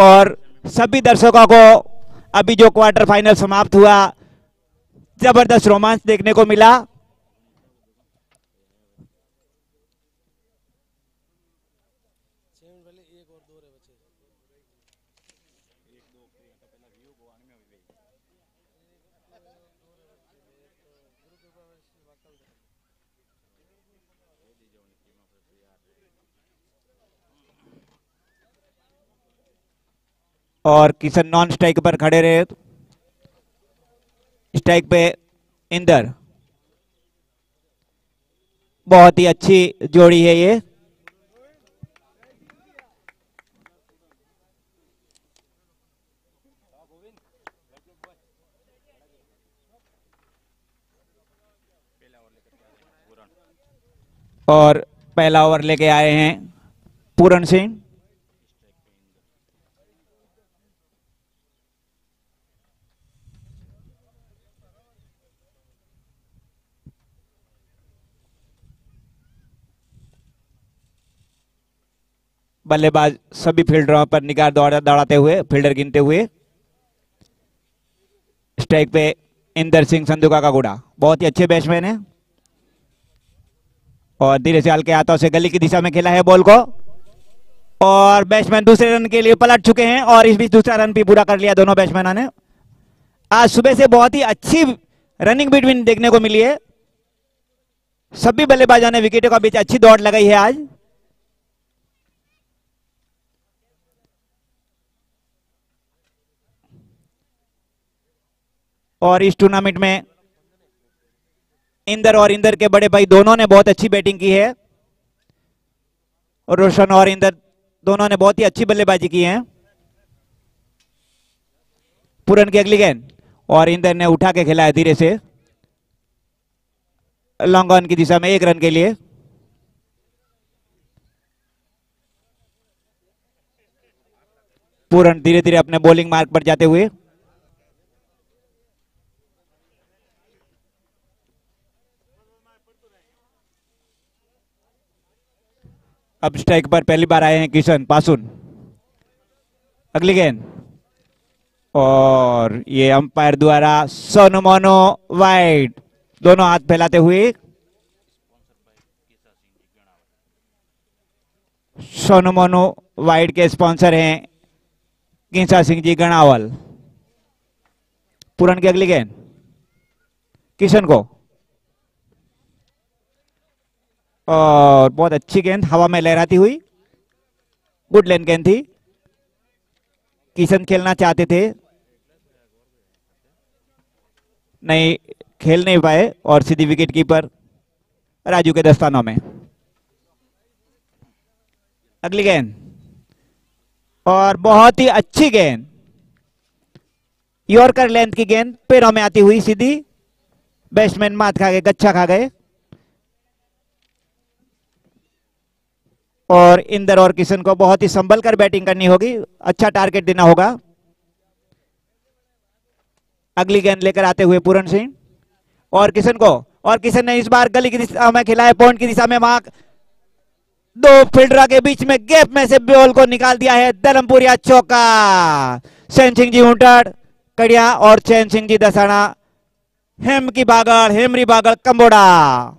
और सभी दर्शकों को अभी जो क्वार्टर फाइनल समाप्त हुआ, जबरदस्त रोमांच देखने को मिला। और किशन नॉन स्ट्राइक पर खड़े रहे, स्ट्राइक पे इंदर। बहुत ही अच्छी जोड़ी है ये। और पहला ओवर लेके आए हैं पूरन सिंह। बल्लेबाज सभी फील्डरों पर निगाह दौड़ाते हुए, फील्डर गिनते हुए। स्ट्राइक पे इंदर सिंह संधुका का गुड़ा, बहुत ही अच्छे बैट्समैन है। और धीरे से हल्के हाथों से गली की दिशा में खेला है बॉल को, और बैट्समैन दूसरे रन के लिए पलट चुके हैं। और इस बीच दूसरा रन भी पूरा कर लिया दोनों बैट्समैनों ने। आज सुबह से बहुत ही अच्छी रनिंग बिटवीन देखने को मिली है। सभी बल्लेबाजों ने विकेटों के बीच अच्छी दौड़ लगाई है आज। और इस टूर्नामेंट में इंदर और इंदर के बड़े भाई दोनों ने बहुत अच्छी बैटिंग की है। और रोशन और इंदर दोनों ने बहुत ही अच्छी बल्लेबाजी की है। पूरन की अगली गेंद, और इंदर ने उठा के खेला है धीरे से लॉन्ग ऑन की दिशा में 1 रन के लिए। पूरन धीरे धीरे अपने बॉलिंग मार्ग पर जाते हुए। अब स्ट्राइक पर पहली बार आए हैं किशन पासुन। अगली गेंद, और ये अंपायर द्वारा सोनू मोनू वाइड, दोनों हाथ फैलाते हुए। सोनू मोनू वाइड के स्पॉन्सर हैं किंसा सिंह जी गणावल। पूरन की अगली गेंद किशन को, और बहुत अच्छी गेंद हवा में लहराती हुई, गुड लेन गेंद थी। किशन खेलना चाहते थे, नहीं खेल नहीं पाए, और सीधी विकेट कीपर राजू के दस्तानों में। अगली गेंद, और बहुत ही अच्छी गेंद, यॉर्कर लेंथ की गेंद पैरों में आती हुई सीधी, बैट्समैन मात खा गए, गच्छा खा गए। और इंदर और किशन को बहुत ही संभल कर बैटिंग करनी होगी, अच्छा टारगेट देना होगा। अगली गेंद लेकर आते हुए पूरन सिंह और किशन को, और किशन ने इस बार गली की दिशा में खेला है, पॉइंट की दिशा में। वहां 2 फील्डर के बीच में गैप में से बॉल को निकाल दिया है, धर्मपुरिया चौका। चैन सिंह जी ऊंटड़ कड़िया और चैन सिंह जी दसाना, हेम की बागड़, हेमरी बागड़ कंबोड़ा।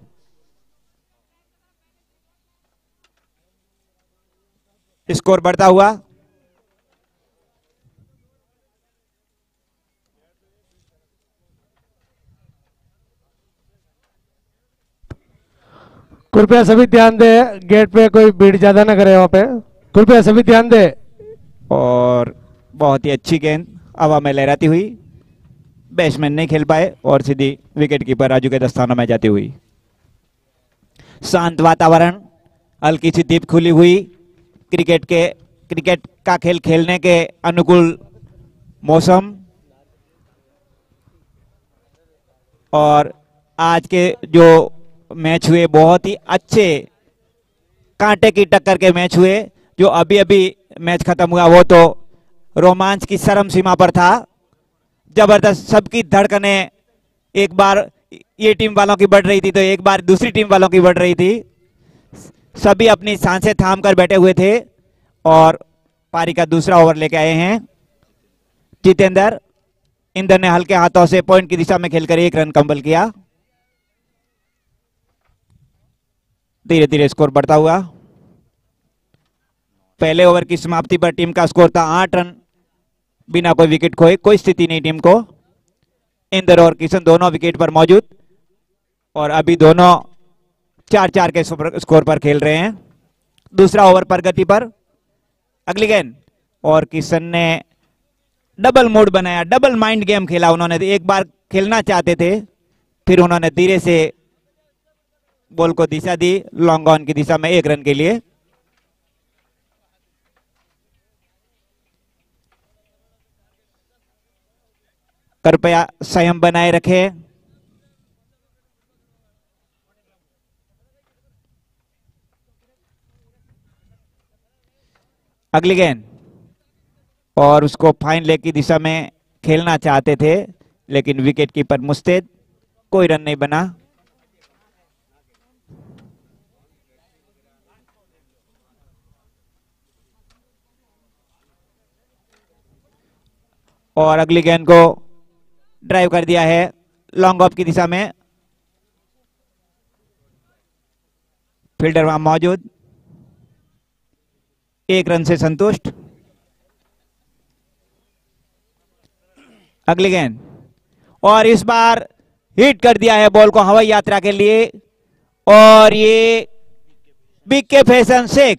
स्कोर बढ़ता हुआ। कृपया सभी ध्यान दे, गेट पे कोई भीड़ ज्यादा ना करे वहां पे, कृपया सभी ध्यान दे। और बहुत ही अच्छी गेंद हवा में लहराती हुई, बैट्समैन नहीं खेल पाए, और सीधी विकेट कीपर राजू के दस्तानों में जाती हुई। शांत वातावरण, हल्की सी दीप खुली हुई, क्रिकेट का खेल खेलने के अनुकूल मौसम। और आज के जो मैच हुए बहुत ही अच्छे कांटे की टक्कर के मैच हुए। जो अभी अभी मैच खत्म हुआ वो तो रोमांच की चरम सीमा पर था, जबरदस्त, सबकी धड़कनें एक बार ये टीम वालों की बढ़ रही थी तो एक बार दूसरी टीम वालों की बढ़ रही थी। सभी अपनी सांसें थाम कर बैठे हुए थे, और पारी का दूसरा ओवर लेके आए हैं जितेंद्र। इंदर ने हल्के हाथों से पॉइंट की दिशा में खेलकर 1 रन कंबल किया। धीरे धीरे स्कोर बढ़ता हुआ। पहले ओवर की समाप्ति पर टीम का स्कोर था 8 रन बिना कोई विकेट खोए। कोई स्थिति नहीं टीम को। इंदर और किशन दोनों विकेट पर मौजूद और अभी दोनों 4-4 के स्कोर पर खेल रहे हैं। दूसरा ओवर प्रगति पर। अगली गेंद और किशन ने डबल मूड बनाया, डबल माइंड गेम खेला। उन्होंने एक बार खेलना चाहते थे, फिर उन्होंने धीरे से बॉल को दिशा दी लॉन्ग ऑन की दिशा में 1 रन के लिए। कृपया संयम बनाए रखें। अगली गेंद और उसको फाइन लेग की दिशा में खेलना चाहते थे, लेकिन विकेट कीपर मुस्तैद, कोई रन नहीं बना। और अगली गेंद को ड्राइव कर दिया है लॉन्ग ऑफ की दिशा में। फील्डर वहां मौजूद, 1 रन से संतुष्ट। अगली गेंद और इस बार हिट कर दिया है बॉल को हवाई यात्रा के लिए और ये बीके फैशन 6,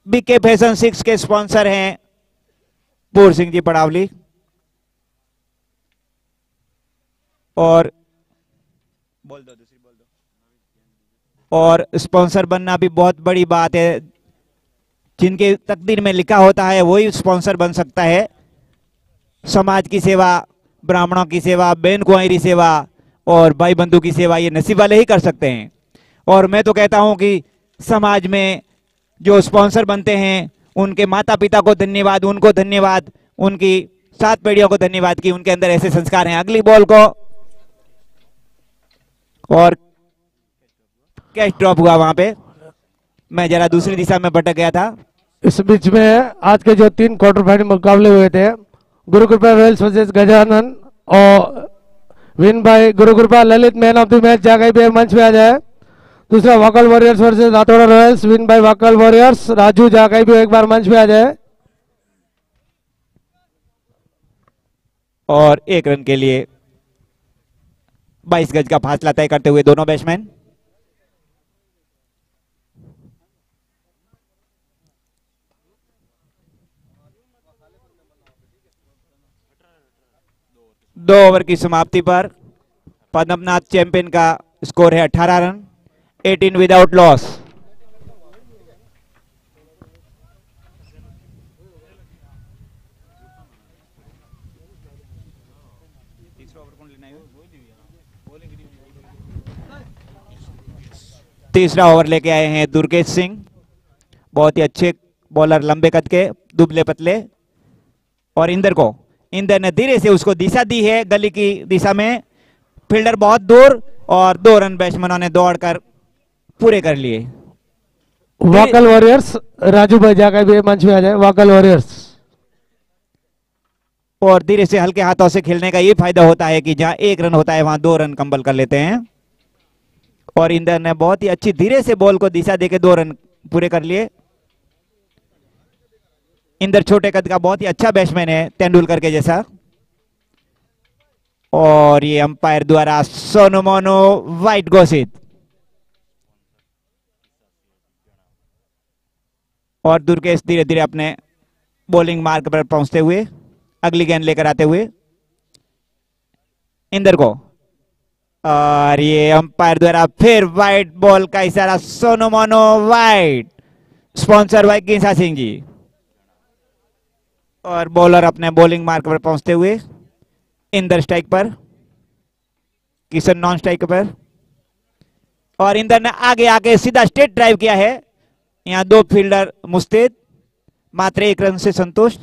बीके फैशन 6 के स्पॉन्सर हैं पूर सिंह जी पड़ावली। और बोल दो, दूसरी बोल दो। और स्पॉन्सर बनना भी बहुत बड़ी बात है। जिनके तकदीर में लिखा होता है वही स्पॉन्सर बन सकता है। समाज की सेवा, ब्राह्मणों की सेवा, बहन कुंवारी सेवा और भाई बंधु की सेवा ये नसीब वाले ही कर सकते हैं। और मैं तो कहता हूं कि समाज में जो स्पॉन्सर बनते हैं उनके माता पिता को धन्यवाद, उनको धन्यवाद, उनकी 7 पीढ़ियों को धन्यवाद कि उनके अंदर ऐसे संस्कार हैं। अगली बॉल को और कैच ड्रॉप हुआ वहां पे, मैं जरा दूसरी दिशा में भटक गया था। इस बीच में आज के जो 3 क्वार्टर फाइनल मुकाबले हुए थे, गुरु कृपा रॉयल्स वर्सेस गजानन और win by Guru Kripa Lalit man of the match Jagai भी मंच पे आ जाए। दूसरा Vocal Warriors versus Rathoda Royals, win by Vocal Warriors, Raju Jagai भी एक बार मंच पे आ जाए। और 1 रन के लिए 22 गज का फासला तय करते हुए दोनों बैट्समैन। दो ओवर की समाप्ति पर पद्मनाथ चैंपियन का स्कोर है 18 रन, 18 विदाउट लॉस। तीसरा ओवर लेके आए हैं दुर्गेश सिंह, बहुत ही अच्छे बॉलर, लंबे कद के, दुबले पतले। और इंदर ने धीरे से उसको दिशा दी है गली की दिशा में। फील्डर बहुत दूर और 2 रन बैट्समैनों ने दौड़कर पूरे कर लिए। वाकल वॉरियर्स, राजू भाई जाकर भी मंच में आ जाए। वाकल वॉरियर्स। और धीरे से हल्के हाथों से खेलने का ये फायदा होता है कि जहां 1 रन होता है वहां 2 रन कंबल कर लेते हैं। और इंदर ने बहुत ही अच्छी धीरे से बॉल को दिशा देके 2 रन पूरे कर लिए। इंदर छोटे कद का बहुत ही अच्छा बैट्समैन है, तेंदुलकर के जैसा। और ये अंपायर द्वारा सोनू मोनू वाइट घोषित। और दुर्गेश धीरे धीरे अपने बॉलिंग मार्ग पर पहुंचते हुए अगली गेंद लेकर आते हुए इंदर को, और ये अंपायर द्वारा फिर वाइट बॉल का इशारा, Sonu Monu white, sponsor by Kinsa Singh ji. और बॉलर अपने बॉलिंग मार्क पर पहुंचते हुए इंदर स्ट्राइक पर, किशन नॉन स्ट्राइक पर। और इंदर ने आगे आके सीधा स्ट्रेट ड्राइव किया है। यहां 2 फील्डर मुस्तैद, मात्र 1 रन से संतुष्ट।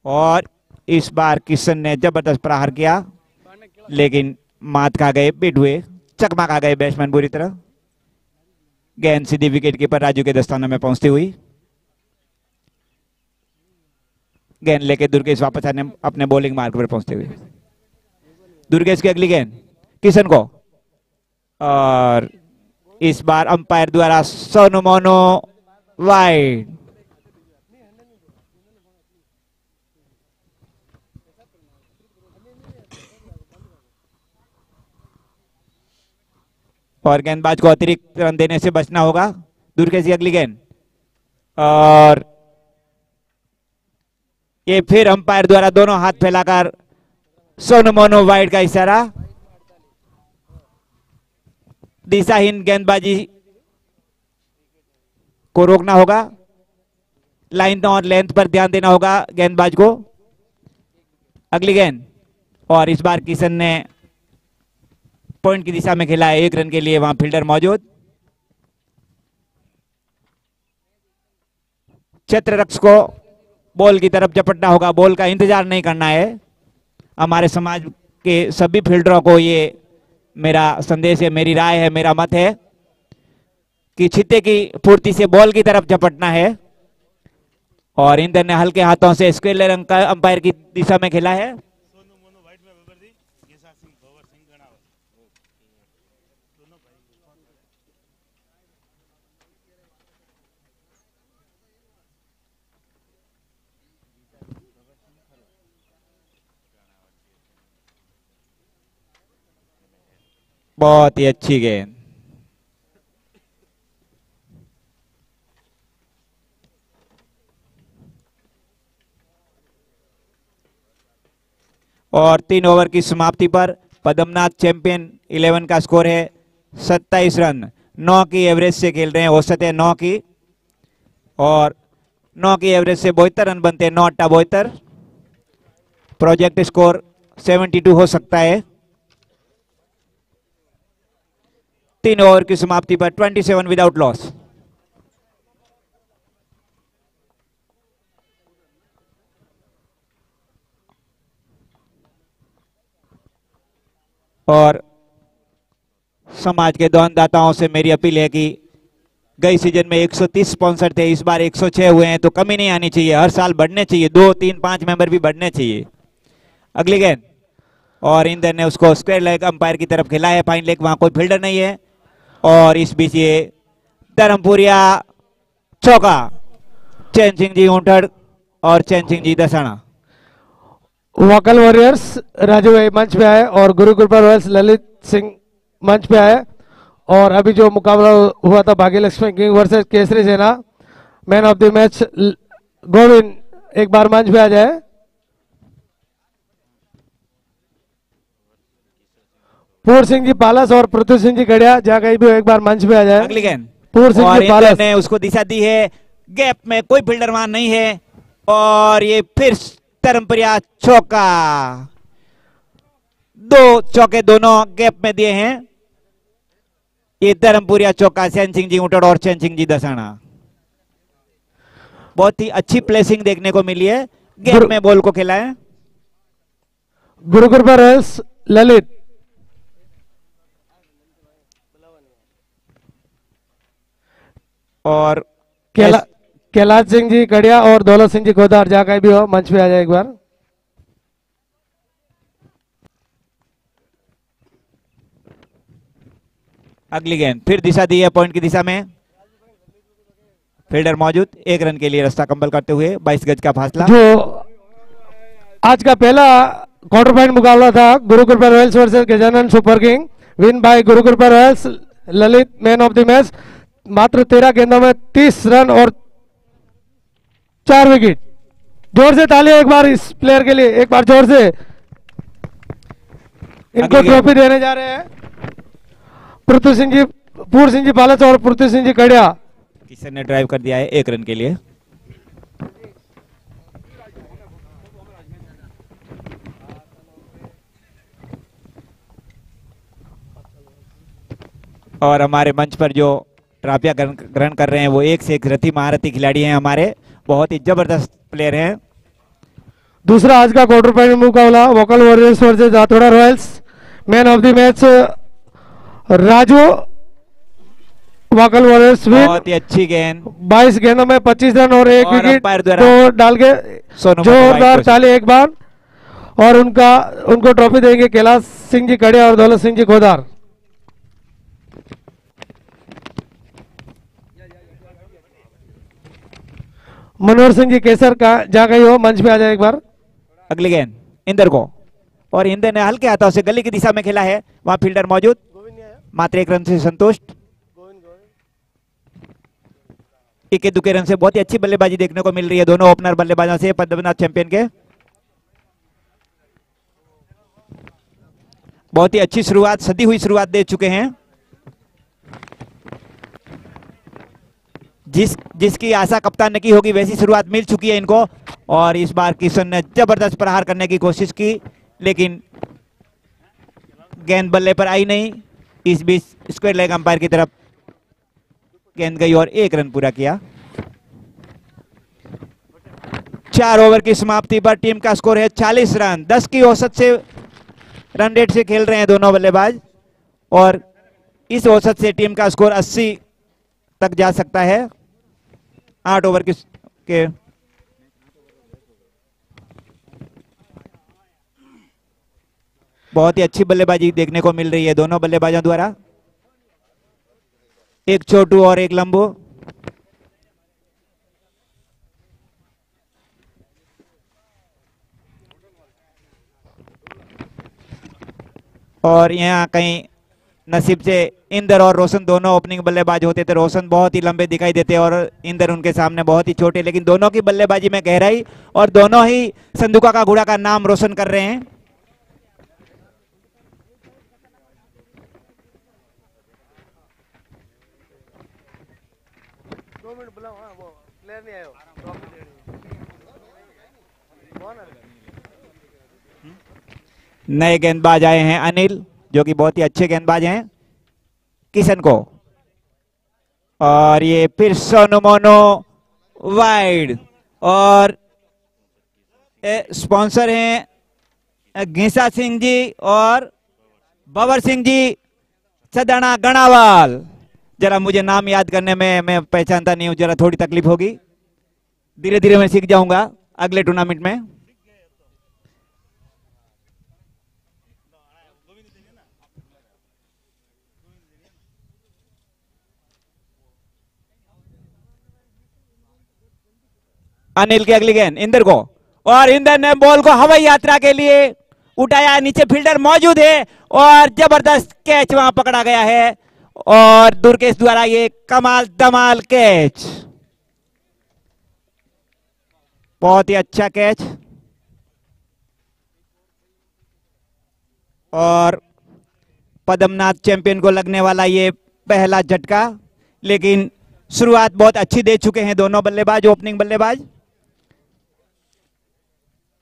और इस बार किशन ने जबरदस्त प्रहार किया, लेकिन मात खा गए, पिट हुए, चकमा खा गए बैट्समैन बुरी तरह। गेंद सीधी विकेट कीपर राजू के दस्ताने में पहुंचती हुई। गेंद लेके दुर्गेश वापस आने अपने बॉलिंग मार्क पर पहुंचते हुए। दुर्गेश की अगली गेंद किशन को, और इस बार अंपायर द्वारा सोनू मोनू वाइड। और गेंदबाज को अतिरिक्त रन देने से बचना होगा। दुर्गेश की अगली गेंद, और ये फिर अंपायर द्वारा दोनों हाथ फैलाकर सोनू मोनू वाइड का इशारा। दिशाहीन गेंदबाजी को रोकना होगा, लाइन और लेंथ पर ध्यान देना होगा गेंदबाज को। अगली गेंद, और इस बार किशन ने पॉइंट की दिशा में खेला है, 1 रन के लिए वहां फील्डर मौजूद। क्षेत्ररक्षक को बॉल की तरफ झपटना होगा, बॉल का इंतजार नहीं करना है। हमारे समाज के सभी फील्डरों को ये मेरा संदेश है, मेरी राय है, मेरा मत है कि छित्ते की पूर्ति से बॉल की तरफ झपटना है। और इंदर ने हल्के हाथों से स्क्वेयर रंग का अंपायर की दिशा में खेला है। बहुत ही अच्छी गेंद। और 3 ओवर की समाप्ति पर पद्मनाथ चैंपियन 11 का स्कोर है 27 रन। 9 की एवरेज से खेल रहे हैं, औसत है 9 की, और 9 की एवरेज से 72 रन बनते हैं, 9 अट्टा 72। प्रोजेक्ट स्कोर 72 हो सकता है। 3 ओवर की समाप्ति पर 27 विदाउट लॉस। और समाज के दानदाताओं से मेरी अपील है कि गई सीजन में 130 स्पॉन्सर थे, इस बार 106 हुए हैं, तो कमी नहीं आनी चाहिए, हर साल बढ़ने चाहिए, 2, 3, 5 मेंबर भी बढ़ने चाहिए। अगली गेंद, और इंदर ने उसको स्क्वायर लेग अंपायर की तरफ खिलाया है, फाइन लेग, वहां कोई फील्डर नहीं है। और इस बीच ये धर्मपुरिया चौका। चैन सिंह जी ऊंटड़ और चैन सिंह जी दसाना। वोकल वॉरियर्स राजू भाई मंच पे आए और गुरुकृपा रॉयल्स ललित सिंह मंच पे आए। और अभी जो मुकाबला हुआ था भाग्यलक्ष्मी किंग वर्सेस केसरी सेना, man of the match Govind एक बार मंच पे आ जाए। पूर सिंह जी पालस और पृथ्वी सिंह जी गड़िया जहाँ कहीं भी एक बार मंच पे आ जाए। अगली गेंद, पूर सिंह और जी पालस ने उसको दिशा दी है, गैप में कोई फील्डर वहां नहीं है, और ये फिर धर्मपुरिया चौका। 2 चौके दोनों गैप में दिए हैं। ये धर्मपुरिया चौका, चैन सिंह जी ऊंटड़ और चैन सिंह जी दसाना। बहुत ही अच्छी प्लेसिंग देखने को मिली है, गैप में बॉल को खेला है। गुरुकृपा रॉयल्स ललित और कैलाश सिंह जी कड़िया और दौलत सिंह जी गोदार जहाँ कहीं भी हो मंच पे आ जाए एक बार। अगली गेंद, फिर दिशा दी है पॉइंट की दिशा में, फील्डर मौजूद, 1 रन के लिए रास्ता कंबल करते हुए 22 गज का फासला। जो आज का पहला क्वार्टर फाइनल मुकाबला था Gurukripa Royals versus Gajanan Super King, win by Gurukripa Royals Lalit man of the match. मात्र 13 गेंदों में 30 रन और 4 विकेट। जोर से तालियां एक बार इस प्लेयर के लिए, एक बार जोर से। इनको ट्रॉफी देने जा रहे हैं पृथ्वी सिंह जी, पूर सिंह जी पालस और पृथ्वी सिंह जी कड़िया। किशन ने ड्राइव कर दिया है 1 रन के लिए। और हमारे मंच पर जो ट्रॉफियां ग्रहण कर रहे हैं वो एक से एक रति महारथी खिलाड़ी हैं, हमारे बहुत ही जबरदस्त प्लेयर हैं। दूसरा आज का क्वार्टर फाइनल मुकाबला Vocal Warriors versus Rathoda Royals. Man of the match Raju, Vocal Warriors win. बहुत ही अच्छी गेंद, 22 गेंदों में 25 रन और एक विकेट अंपायर द्वारा तो डाल के सोनू जोरदार ताली एक बार। और उनको ट्रॉफी देंगे कैलाश सिंह जी कड़िया और दौलत सिंह जी खोदार। मनोहर सिंह जी केसर का जा गई हो, मंच पे आ जाए एक बार। अगली गेंद इंदर को, और इंदर ने हल्के हाथों से गली की दिशा में खेला है, वहां फील्डर मौजूद, मात्र 1 रन से संतुष्ट। इक्के दुक्के रन से बहुत ही अच्छी बल्लेबाजी देखने को मिल रही है दोनों ओपनर बल्लेबाजों से पद्मनाथ चैंपियन के। बहुत ही अच्छी शुरुआत, सदी हुई शुरुआत दे चुके हैं। जिसकी आशा कप्तान ने की होगी वैसी शुरुआत मिल चुकी है इनको। और इस बार किशन ने जबरदस्त प्रहार करने की कोशिश की, लेकिन गेंद बल्ले पर आई नहीं। इस बीच स्क्वायर लेग अंपायर की तरफ गेंद गई और 1 रन पूरा किया। 4 ओवर की समाप्ति पर टीम का स्कोर है 40 रन। 10 की औसत से रन रेट से खेल रहे हैं दोनों बल्लेबाज, और इस औसत से टीम का स्कोर 80 तक जा सकता है 8 ओवर के बहुत ही अच्छी बल्लेबाजी देखने को मिल रही है दोनों बल्लेबाजों द्वारा। एक छोटू और एक लंबू। और यहाँ कहीं नसीब से इंदर और रोशन दोनों ओपनिंग बल्लेबाज होते थे। रोशन बहुत ही लंबे दिखाई देते और इंदर उनके सामने बहुत ही छोटे, लेकिन दोनों की बल्लेबाजी में गहराई और दोनों ही संदूका का घोड़ा का नाम रोशन कर रहे हैं। नए गेंदबाज आए हैं अनिल, जो कि बहुत ही अच्छे गेंदबाज हैं। किशन को, और ये फिर सोनू मोनो वाइड, और स्पॉन्सर हैं घीसा सिंह जी और बबर सिंह जी सदाना गणावाल। जरा मुझे नाम याद करने में मैं पहचानता नहीं हूं, जरा थोड़ी तकलीफ होगी, धीरे धीरे मैं सीख जाऊंगा अगले टूर्नामेंट में। अनिल की अगली गेंद इंदर को, और इंदर ने बॉल को हवाई यात्रा के लिए उठाया, नीचे फील्डर मौजूद है और जबरदस्त कैच वहां पकड़ा गया है, और दुर्गेश द्वारा ये कमाल दमाल कैच, बहुत ही अच्छा कैच। और पद्मनाथ चैंपियन को लगने वाला ये पहला झटका, लेकिन शुरुआत बहुत अच्छी दे चुके हैं दोनों बल्लेबाज, ओपनिंग बल्लेबाज।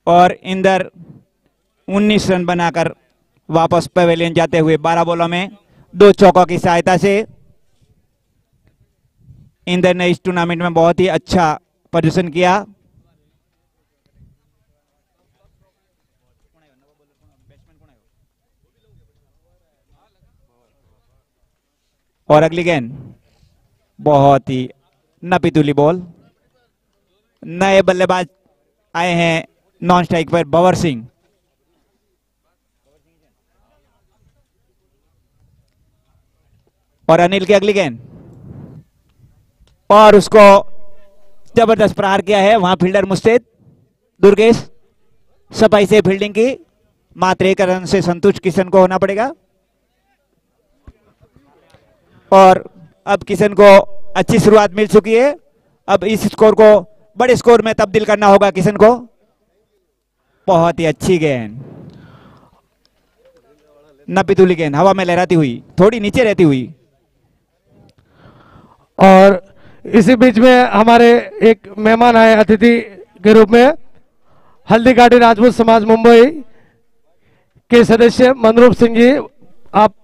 और इंदर 19 रन बनाकर वापस पवेलियन जाते हुए 12 बॉलों में 2 चौकों की सहायता से इंदर ने इस टूर्नामेंट में बहुत ही अच्छा प्रदर्शन किया। और अगली गेंद बहुत ही नपीतुली बॉल। नए बल्लेबाज आए हैं नॉन स्ट्राइक पर बबर सिंह, और अनिल की अगली गेंद, और उसको जबरदस्त प्रहार किया है वहां फील्डर मुस्तैद दुर्गेश। सफाई से फील्डिंग की, मात्र 1 रन से संतुष्ट किशन को होना पड़ेगा। और अब किशन को अच्छी शुरुआत मिल चुकी है, अब इस स्कोर को बड़े स्कोर में तब्दील करना होगा किशन को। बहुत ही अच्छी गेंद, नपीतुली गेंद हवा में लहराती हुई, थोड़ी नीचे रहती हुई। और इसी बीच में हमारे एक मेहमान आए अतिथि के रूप में, हल्दी घाटी राजपूत समाज मुंबई के सदस्य मनरूप सिंह जी, आप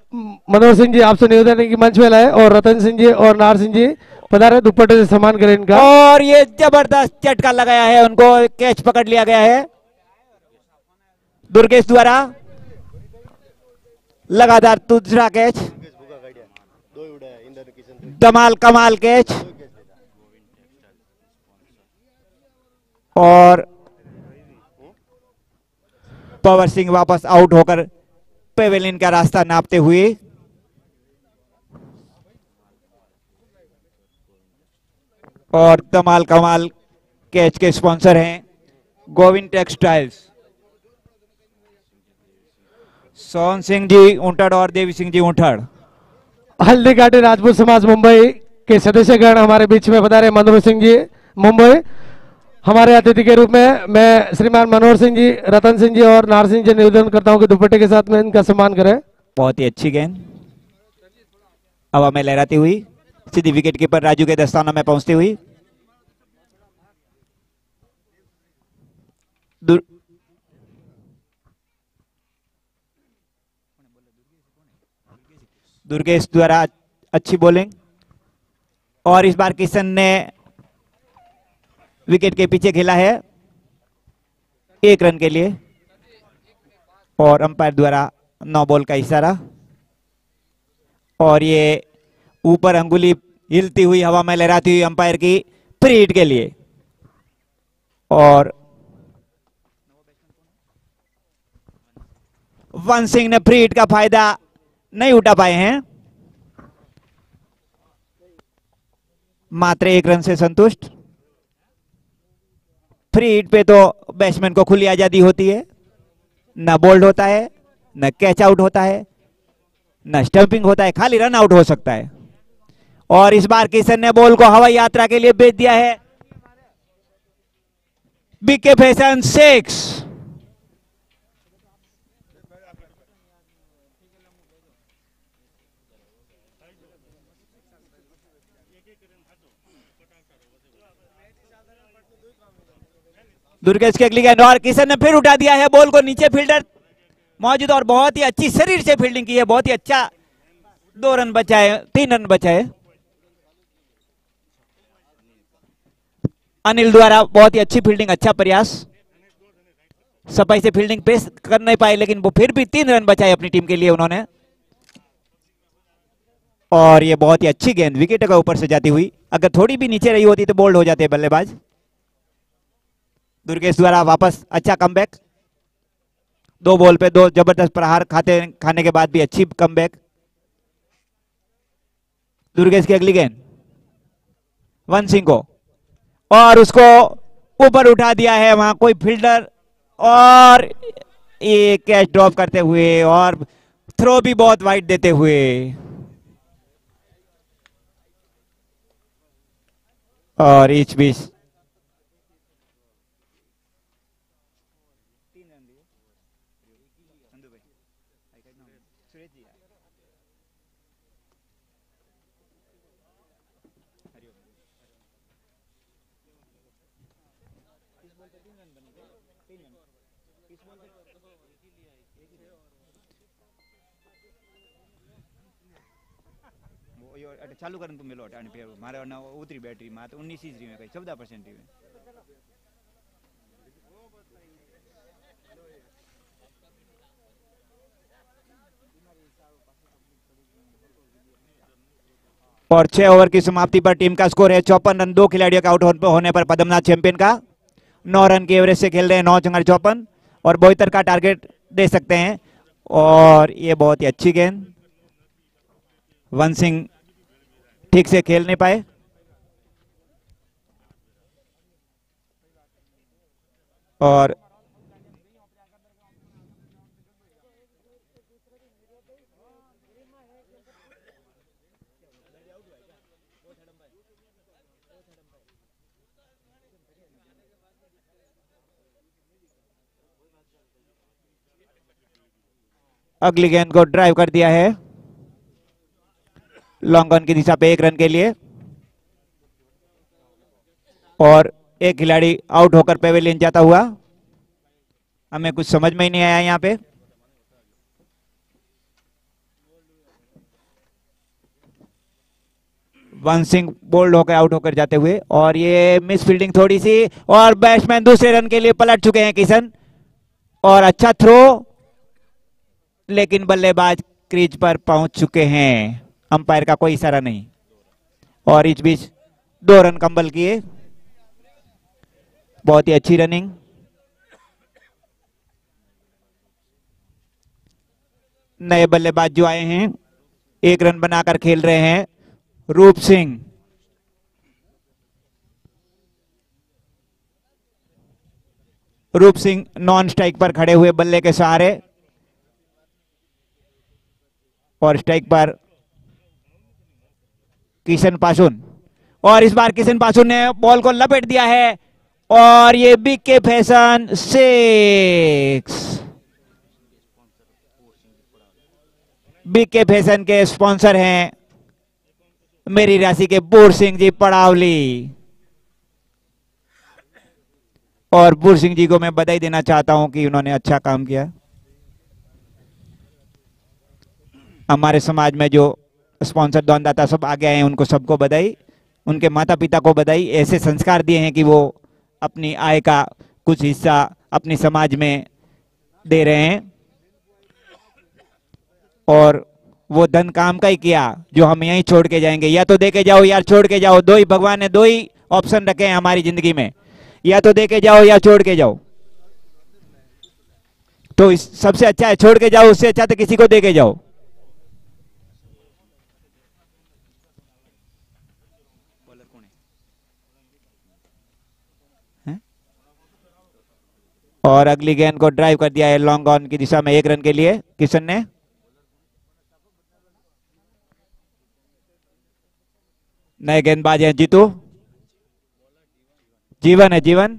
मनोहर सिंह जी आपसे निवेदन है कि मंच में लाए और रतन सिंह जी और नार सिंह जी पधारे, दुपट्टे से सम्मान करें इनका। और ये जबरदस्त झटका लगाया है, उनको कैच पकड़ लिया गया है दुर्गेश द्वारा, लगातार दूसरा कैच, धमाल कमाल कैच। और पवर सिंह वापस आउट होकर पेवेलियन का रास्ता नापते हुए। और धमाल कमाल कैच के स्पॉन्सर हैं गोविंद टेक्सटाइल्स, सोहन सिंह जी ऊंटड़ और देवी सिंह जी ऊंटड़। हल्दी घाटी राजपूत समाज मुंबई के सदस्यगण हमारे बीच में पधारे। मनोहर सिंह जी मुंबई हमारे अतिथि के रूप में मैं श्रीमान मनोहर सिंह जी, रतन सिंह जी और नार सिंह जी निवेदन करता हूं कि दुपट्टे के साथ में इनका सम्मान करें। बहुत ही अच्छी गेंद हवा में लहराती हुई सीधी विकेट कीपर राजू के दस्तानों में पहुंचती हुई। दुर्गेश द्वारा अच्छी बॉलिंग, और इस बार किशन ने विकेट के पीछे खेला है 1 रन के लिए, और अंपायर द्वारा 9 बॉल का इशारा। और ये ऊपर अंगुली हिलती हुई हवा में लहराती हुई अंपायर की फ्री हिट के लिए। और वन सिंह ने फ्री हिट का फायदा नहीं उठा पाए हैं, मात्र 1 रन से संतुष्ट। फ्री हिट पे तो बैट्समैन को खुली आजादी होती है, न बोल्ड होता है, न कैच आउट होता है, न स्टंपिंग होता है, खाली रन आउट हो सकता है। और इस बार किशन ने बॉल को हवाई यात्रा के लिए भेज दिया है। BK fashion 6। दुर्गेश के अगली गेंद, और किशन ने फिर उठा दिया है बॉल को, नीचे फील्डर मौजूद, और बहुत ही अच्छी शरीर से फील्डिंग की है, बहुत ही अच्छा। 2 रन बचाए, 3 रन बचाए अनिल द्वारा। बहुत ही अच्छी फील्डिंग, अच्छा प्रयास, सफाई से फील्डिंग पेश कर नहीं पाए, लेकिन वो फिर भी 3 रन बचाए अपनी टीम के लिए उन्होंने। और ये बहुत ही अच्छी गेंद विकेट के ऊपर से जाती हुई, अगर थोड़ी भी नीचे रही होती तो बोल्ड हो जाते बल्लेबाज। दुर्गेश द्वारा वापस अच्छा कमबैक, 2 बॉल पे 2 जबरदस्त प्रहार खाने के बाद भी अच्छी कमबैक। दुर्गेश की अगली गेंद वन सिंह को, और उसको ऊपर उठा दिया है वहां कोई फील्डर, और ये कैच ड्रॉप करते हुए और थ्रो भी बहुत वाइड देते हुए। और इस बीच चालू कर तुम मिलो अटाणी पे मारे ना उतरी बैटरी में तो 19 ही में कहीं 14% में। और 6 ओवर की समाप्ति पर टीम का स्कोर है 54 रन। 2 खिलाड़ियों के आउट होने पर पद्मनाथ चैंपियन का 9 रन की एवरेज से खेल रहे हैं, 9 चंगर 54, और 72 का टारगेट दे सकते हैं। और ये बहुत ही अच्छी गेंद, वन सिंह ठीक से खेल नहीं पाए। और अगली गेंद को ड्राइव कर दिया है लॉन्ग ऑन की दिशा पे 1 रन के लिए, और एक खिलाड़ी आउट होकर पेवेलियन जाता हुआ। हमें कुछ समझ में ही नहीं आया यहाँ पे। वन सिंह बोल्ड होकर आउट होकर जाते हुए, और ये मिस फील्डिंग थोड़ी सी, और बैट्समैन दूसरे रन के लिए पलट चुके हैं किशन, और अच्छा थ्रो, लेकिन बल्लेबाज क्रीज पर पहुंच चुके हैं, अंपायर का कोई इशारा नहीं, और इस बीच 2 रन कंबल किए। बहुत ही अच्छी रनिंग। नए बल्लेबाज जो आए हैं 1 रन बनाकर खेल रहे हैं, रूप सिंह। रूप सिंह नॉन स्ट्राइक पर खड़े हुए बल्ले के सहारे, और स्ट्राइक पर किशन पासुन, और इस बार किशन पासुन ने बॉल को लपेट दिया है, और ये बीके फैशन 6। बीके फैशन के स्पॉन्सर हैं मेरी राशि के बूढ़ सिंह जी पड़ावली, और बूढ़ सिंह जी को मैं बधाई देना चाहता हूं कि उन्होंने अच्छा काम किया। हमारे समाज में जो स्पॉन्सर दानदाता सब आगे आए हैं उनको सबको बधाई, उनके माता पिता को बधाई। ऐसे संस्कार दिए हैं कि वो अपनी आय का कुछ हिस्सा अपने समाज में दे रहे हैं, और वो धन काम का ही किया जो हम यहीं छोड़ के जाएंगे। या तो दे के जाओ या छोड़ के जाओ, दो ही भगवान ने दो ही ऑप्शन रखे हैं हमारी जिंदगी में, या तो दे के जाओ या छोड़ के जाओ। तो सबसे अच्छा है छोड़ के जाओ, उससे अच्छा तो किसी को दे के जाओ। और अगली गेंद को ड्राइव कर दिया है लॉन्ग ऑन की दिशा में 1 रन के लिए किशन ने। नए गेंदबाज हैं जीतू, जीवन है जीवन,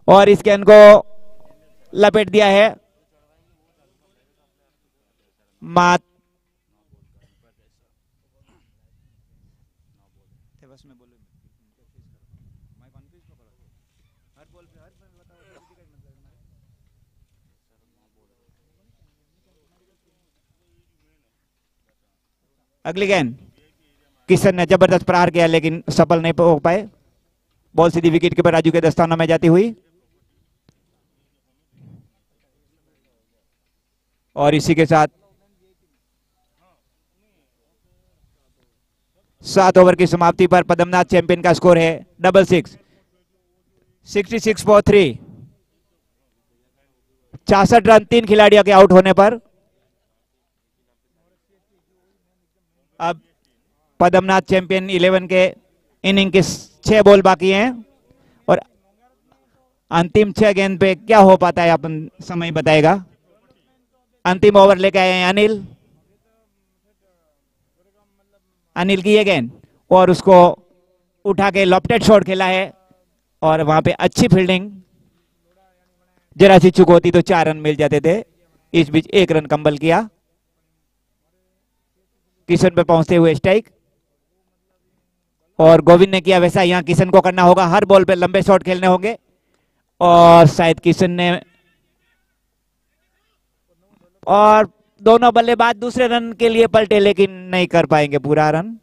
और इस गेंद को लपेट दिया है मात। अगली गेंद किशन ने जबरदस्त प्रहार किया लेकिन सफल नहीं हो पाए, बॉल सीधी विकेट कीपर राजू के दस्तानों में जाती हुई, और इसी के साथ 7 ओवर की समाप्ति पर पद्मनाथ चैंपियन का स्कोर है 66, 66 फॉर 3। 66 रन 3 खिलाड़ियों के आउट होने पर। अब पद्मनाथ चैंपियन 11 के इनिंग के 6 बॉल बाकी हैं, और अंतिम 6 गेंद पे क्या हो पाता है अपन समय बताएगा। अंतिम ओवर लेके आए हैं अनिल, अनिल की ये गेंद, और उसको उठा के लॉफ्टेड शॉट खेला है, और वहां पे अच्छी फील्डिंग, जरा सी चूक होती तो 4 रन मिल जाते थे। इस बीच 1 रन कंबल किया। किशन पे पहुंचते हुए स्ट्राइक, और गोविंद ने किया वैसा यहां किशन को करना होगा, हर बॉल पे लंबे शॉट खेलने होंगे, और शायद किशन ने, और दोनों बल्लेबाज दूसरे रन के लिए पलटे लेकिन नहीं कर पाएंगे पूरा रन।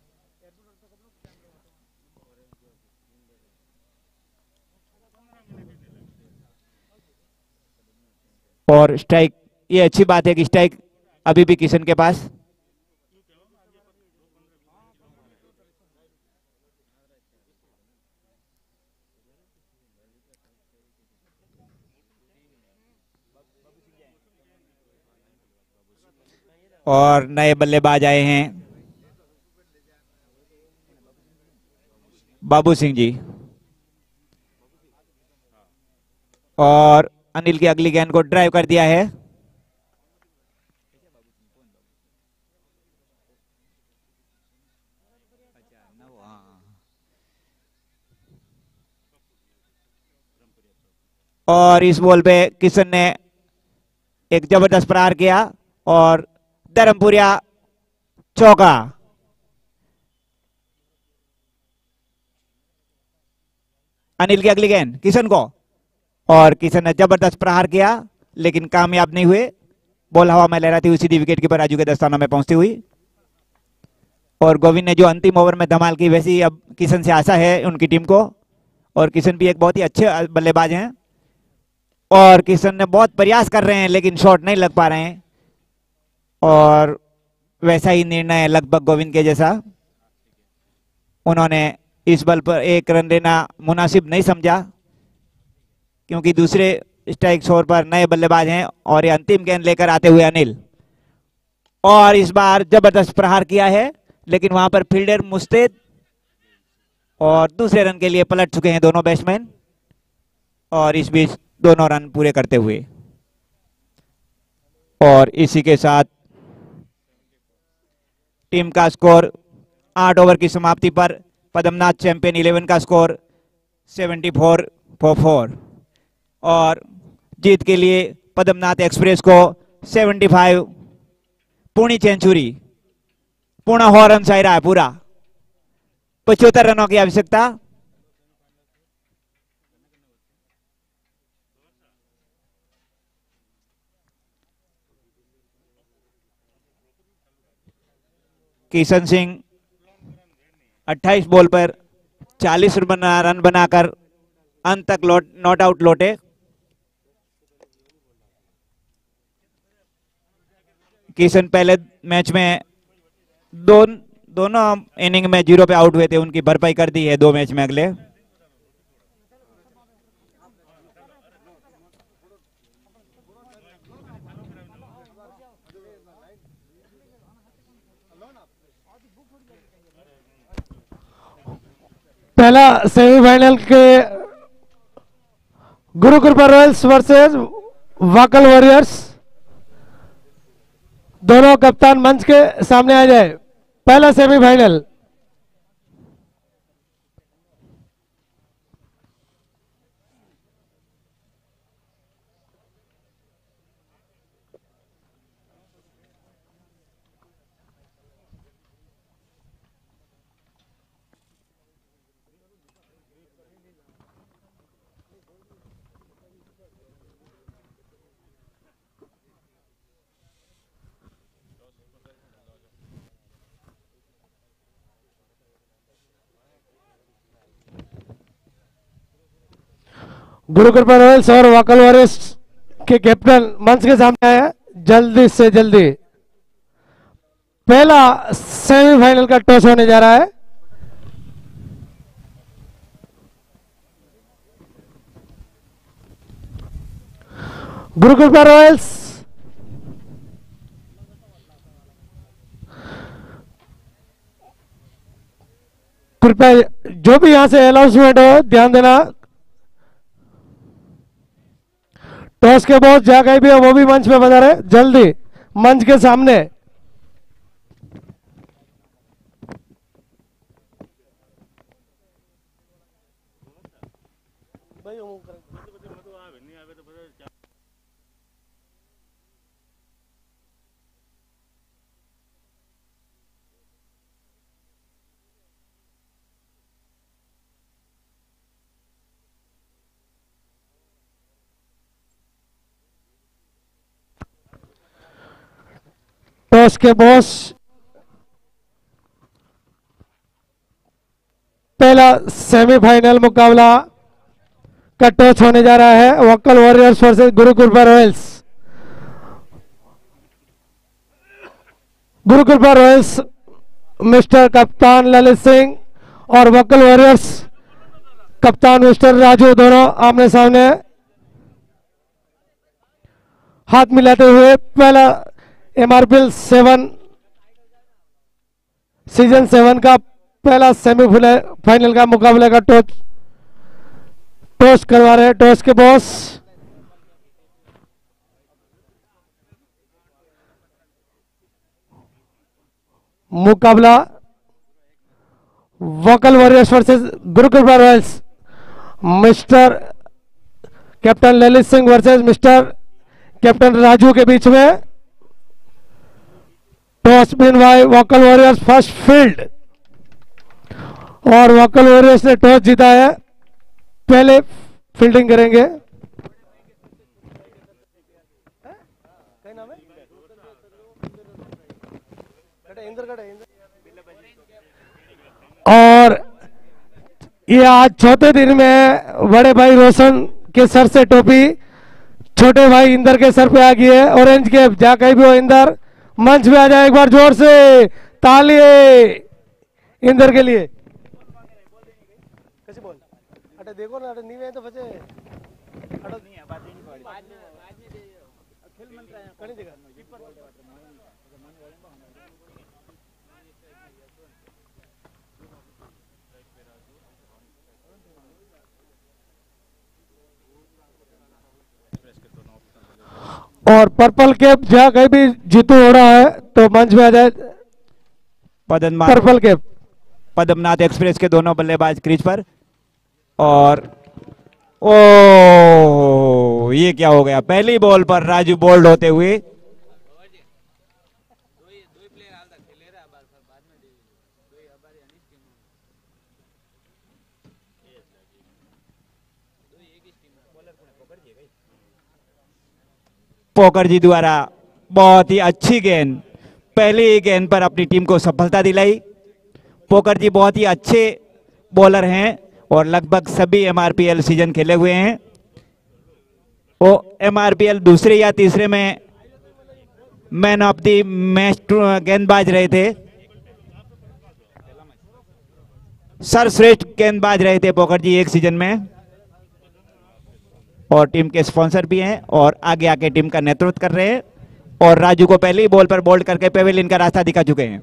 और स्ट्राइक, ये अच्छी बात है कि स्ट्राइक अभी भी किशन के पास। और नए बल्लेबाज आए हैं बाबू सिंह जी, और अनिल की अगली गेंद को ड्राइव कर दिया है। और इस बॉल पे किशन ने एक जबरदस्त प्रहार किया, और धर्मपुरिया चौका। अनिल की अगली गेंद किशन को, और किशन ने जबरदस्त प्रहार किया लेकिन कामयाब नहीं हुए, बॉल हवा में लहराती हुई सीधी विकेट कीपर राजू के दस्तानों में पहुंचती हुई। और गोविंद ने जो अंतिम ओवर में धमाल की, वैसी अब किशन से आशा है उनकी टीम को। और किशन भी एक बहुत ही अच्छे बल्लेबाज हैं और किशन ने बहुत प्रयास कर रहे हैं लेकिन शॉट नहीं लग पा रहे हैं। और वैसा ही निर्णय लगभग गोविंद के जैसा, उन्होंने इस बल पर एक रन लेना मुनासिब नहीं समझा क्योंकि दूसरे स्ट्राइक छोर पर नए बल्लेबाज हैं। और ये अंतिम गेंद लेकर आते हुए अनिल, और इस बार जबरदस्त प्रहार किया है लेकिन वहां पर फील्डर मुस्तैद, और दूसरे रन के लिए पलट चुके हैं दोनों बैट्समैन। और इस बीच दोनों रन पूरे करते हुए, और इसी के साथ टीम का स्कोर 8 ओवर की समाप्ति पर पद्मनाथ चैंपियन 11 का स्कोर 74 फॉर 4। और जीत के लिए पद्मनाथ एक्सप्रेस को 75 पूर्ण सेंचुरी, पूर्ण हो रन चाहिए रहा है, पूरा 75 रनों की आवश्यकता। किशन सिंह 28 बॉल पर 40 रन बनाकर अंत तक नॉट आउट लौटे। किशन पहले मैच में दोनों इनिंग में 0 पे आउट हुए थे, उनकी भरपाई कर दी है 2 मैच में अगले। पहला सेमीफाइनल के Gurukripa Royals versus Wakal warriors, दोनों कप्तान मंच के सामने आ जाए। पहला सेमीफाइनल। गुरुकृपा रॉयल्स और वाकल वॉरियर्स के कैप्टन मंच के सामने आए, जल्दी से जल्दी। पहला सेमीफाइनल का टॉस होने जा रहा है। गुरुकृपा रॉयल्स कृपया जो भी यहां से अनाउंसमेंट हो ध्यान देना। टॉस के बहुत जा गए भी है, वो भी मंच पे बता रहे, जल्दी मंच के सामने। टॉस के बॉस पहला सेमीफाइनल मुकाबला का टॉस होने जा रहा है, वक्कल warriors versus Gurukripa Royals. Gurukripa Royals mister कप्तान ललित सिंह और वक्कल वॉरियर्स कप्तान मिस्टर राजू, दोनों आमने सामने हाथ मिलाते हुए पहला एमआरपीएल 7 सीजन 7 का पहला सेमीफाइनल का मुकाबले का टॉस करवा रहे हैं। टॉस के बॉस मुकाबला Vocal Warriors versus Gurukripa Royals, mister captain Lalit Singh versus mister captain Raju के बीच में। Toss win by Vocal Warriors first field, और वोकल वॉरियर्स ने टॉस जीता है, पहले फील्डिंग करेंगे। और ये आज चौथे दिन में बड़े भाई रोशन के सर से टोपी छोटे भाई इंदर के सर पे आ गई है। ऑरेंज कैप जहाँ कहीं भी हो इंदर मंच पे आ जाए, एक बार जोर से ताली इंदर के लिए। कैसे बोल अटे देखो ना, अटे नहीं है तो बचे अटे नहीं है, बाद में खेल मंत्र है कहीं जगह। और पर्पल कैप जहाँ कहीं भी जीतू हो रहा है तो मंच में आ जाए। पर्पल कैप पद्मनाथ एक्सप्रेस के दोनों बल्लेबाज क्रीज पर। और ओ ये क्या हो गया, पहली बॉल पर राजू बोल्ड होते हुए। पोकर जी द्वारा बहुत ही अच्छी गेंद, पहली गेंद पर अपनी टीम को सफलता दिलाई। पोकर जी बहुत ही अच्छे बॉलर हैं और लगभग सभी एमआरपीएल सीजन खेले हुए हैं। वो एमआरपीएल दूसरे या तीसरे में मैन ऑफ द मैच गेंदबाज रहे थे, सर्वश्रेष्ठ गेंदबाज रहे थे पोकर जी एक सीजन में। और टीम के स्पॉन्सर भी हैं और आगे आके टीम का नेतृत्व कर रहे हैं। और राजू को पहली बॉल पर बोल्ड करके पेविलियन का रास्ता दिखा चुके हैं।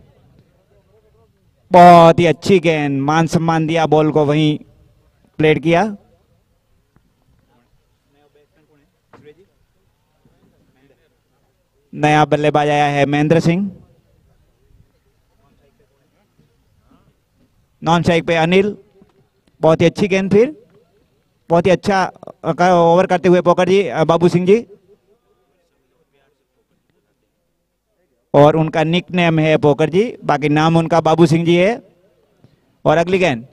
बहुत ही अच्छी गेंद, मान सम्मान दिया, बॉल को वहीं प्लेट किया। नया बल्लेबाज आया है महेंद्र सिंह। नॉन स्ट्राइक पे अनिल, बहुत ही अच्छी गेंद, फिर बहुत ही अच्छा ओवर करते हुए पोकर जी बाबू सिंह जी। और उनका निक नेम है पोकर जी, बाकी नाम उनका बाबू सिंह जी है। और अगली गेंद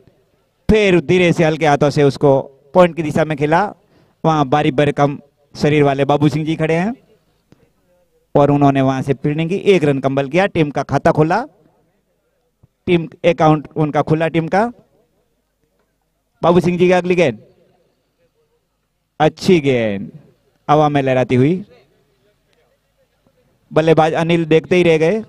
फिर धीरे से हल्के हाथों से उसको पॉइंट की दिशा में खेला। वहां बारी भरकम शरीर वाले बाबू सिंह जी खड़े हैं और उन्होंने वहां से फील्डिंग की, 1 रन कंबल किया, टीम का खाता खुला, टीम अकाउंट उनका खुला टीम का। बाबू सिंह जी की अगली गेंद, अच्छी गेंद हवा में लहराती हुई। बल्लेबाज अनिल देखते ही रह गए।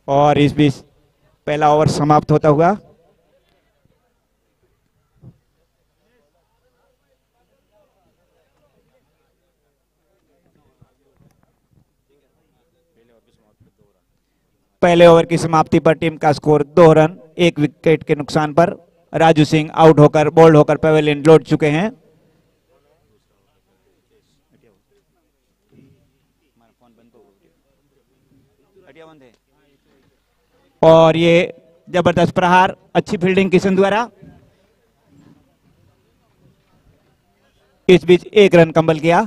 और इस बीच पहला ओवर समाप्त होता हुआ। पहले ओवर की समाप्ति पर टीम का स्कोर 2 रन 1 विकेट के नुकसान पर। राजू सिंह आउट होकर बोल्ड होकर पेविलियन लौट चुके हैं। और ये जबरदस्त प्रहार, अच्छी फील्डिंग किशन द्वारा। इस बीच 1 रन कंबल किया।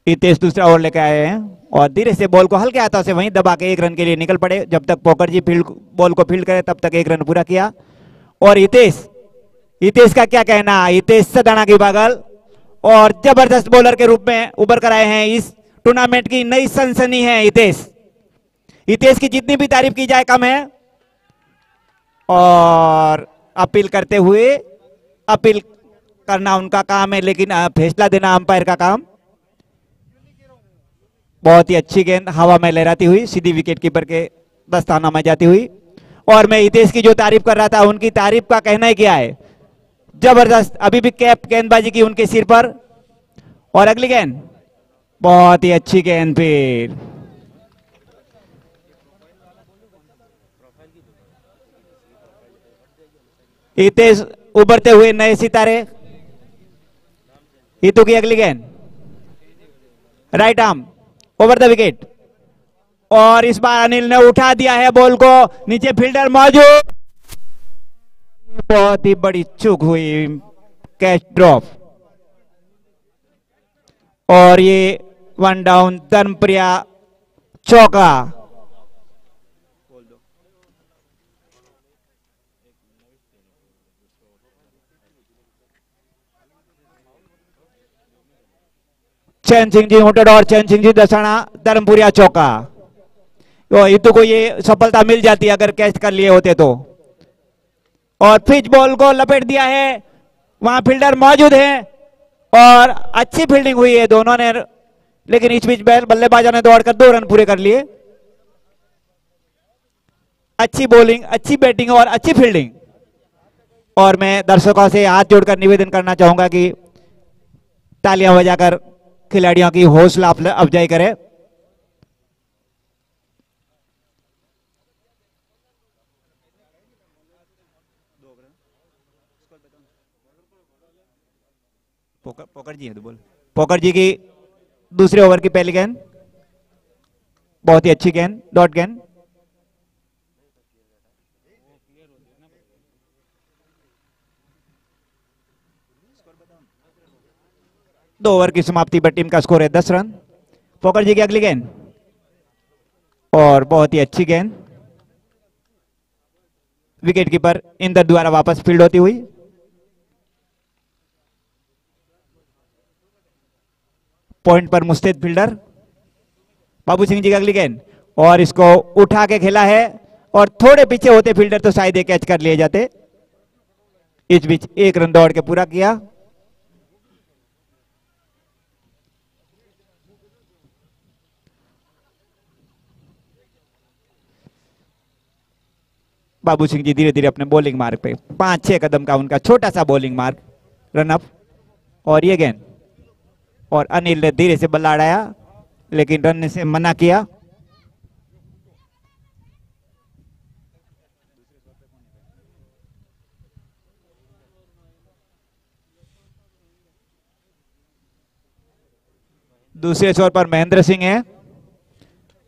हितेश दूसरा ओवर लेकर आए हैं और धीरे से बॉल को हल्के हाथों से वहीं दबा के 1 रन के लिए निकल पड़े। जब तक पोकर जी फील्ड बॉल को फील्ड करे तब तक 1 रन पूरा किया। और हितेश का क्या कहना, हितेश सदाना की बागल और जबरदस्त बॉलर के रूप में उभर कर आए हैं। इस टूर्नामेंट की नई सनसनी है हितेश की जितनी भी तारीफ की जाए कम है। और अपील करते हुए, अपील करना उनका काम है लेकिन फैसला देना अंपायर का काम। बहुत ही अच्छी गेंद हवा में लहराती हुई सीधी विकेट कीपर के दस्ताना में जाती हुई। और मैं हितेश की जो तारीफ कर रहा था, उनकी तारीफ का कहना ही क्या है, जबरदस्त, अभी भी कैप गेंदबाजी की उनके सिर पर। और अगली गेंद बहुत ही अच्छी गेंद, फिर हितेश उभरते हुए नए सितारे। हितू की अगली गेंद right arm over the wicket और इस बार अनिल ने उठा दिया है बॉल को, नीचे फील्डर मौजूद, बहुत ही बड़ी चूक हुई, कैच ड्रॉप। और ये 1 डाउन, धर्मप्रिया चौका। चैन सिंह जी हुटड और चैन सिंह जी दसाना, धर्मपुरिया चौका। इतु को ये सफलता मिल जाती अगर कैच कर लिए होते तो। और पिच बॉल को लपेट दिया है, वहां फील्डर मौजूद है और अच्छी फील्डिंग हुई है दोनों ने, लेकिन इस बीच बल्लेबाजों ने दौड़कर 2 रन पूरे कर लिए। अच्छी बॉलिंग, अच्छी बैटिंग और अच्छी फील्डिंग। और मैं दर्शकों से हाथ जोड़कर निवेदन करना चाहूंगा कि तालियां बजाकर खिलाड़ियों की हौसला अफजाई करें। पोकर जी है तो बोल। पोकर जी की दूसरे ओवर की पहली गेंद, बहुत ही अच्छी गेंद, डॉट गेंद। दो ओवर की समाप्ति पर टीम का स्कोर है 10 रन। पोकर जी की अगली गेंद और बहुत ही अच्छी गेंद, विकेट कीपर इंदर द्वारा वापस फील्ड होती हुई। पॉइंट पर मुस्तैद फील्डर बाबू सिंह जी की अगली गेंद और इसको उठा के खेला है और थोड़े पीछे होते फील्डर तो शायद एक कैच कर लिए जाते। इस बीच 1 रन दौड़ के पूरा किया। बाबू सिंह जी धीरे धीरे अपने बॉलिंग मार्ग पे, 5-6 कदम का उनका छोटा सा बॉलिंग मार्ग, रन अप। और ये गेंद और अनिल ने धीरे से बल्ला अड़ाया लेकिन रन से मना किया। दूसरे छोर पर महेंद्र सिंह है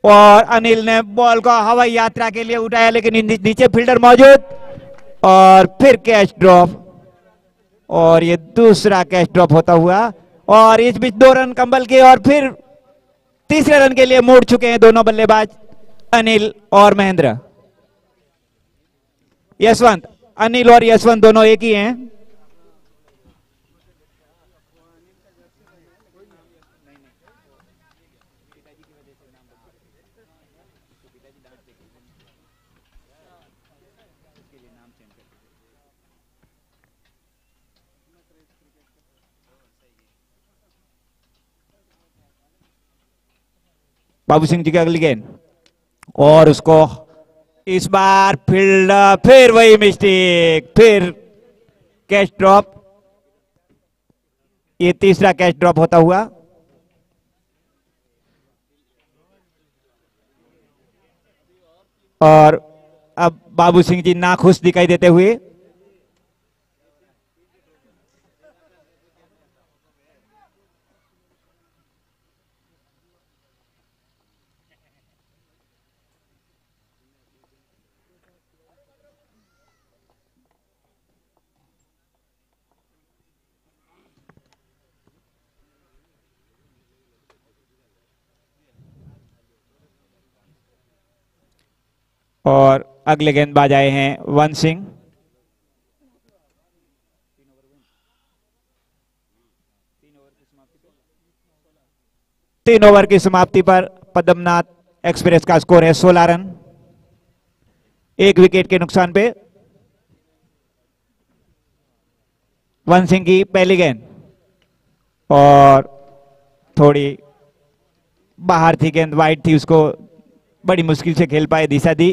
और अनिल ने बॉल को हवाई यात्रा के लिए उठाया लेकिन नीचे फील्डर मौजूद और फिर कैच ड्रॉप। और ये दूसरा कैच ड्रॉप होता हुआ और इस बीच 2 रन कंबल के और फिर तीसरे रन के लिए मुड़ चुके हैं दोनों बल्लेबाज, अनिल और महेंद्र। यशवंत, अनिल और यशवंत दोनों एक ही हैं। बाबू सिंह जी की अगली गेंद और उसको इस बार फील्ड, फिर वही मिस्टेक, फिर कैच ड्रॉप। ये तीसरा कैच ड्रॉप होता हुआ। और अब बाबू सिंह जी नाखुश दिखाई देते हुए। और अगले गेंदबाज आए हैं वन सिंह। तीन ओवर की समाप्ति पर पद्मनाथ एक्सप्रेस का स्कोर है 16 रन, 1 विकेट के नुकसान पे। वन सिंह की पहली गेंद और थोड़ी बाहर थी गेंद, वाइड थी, उसको बड़ी मुश्किल से खेल पाए, दिशा दी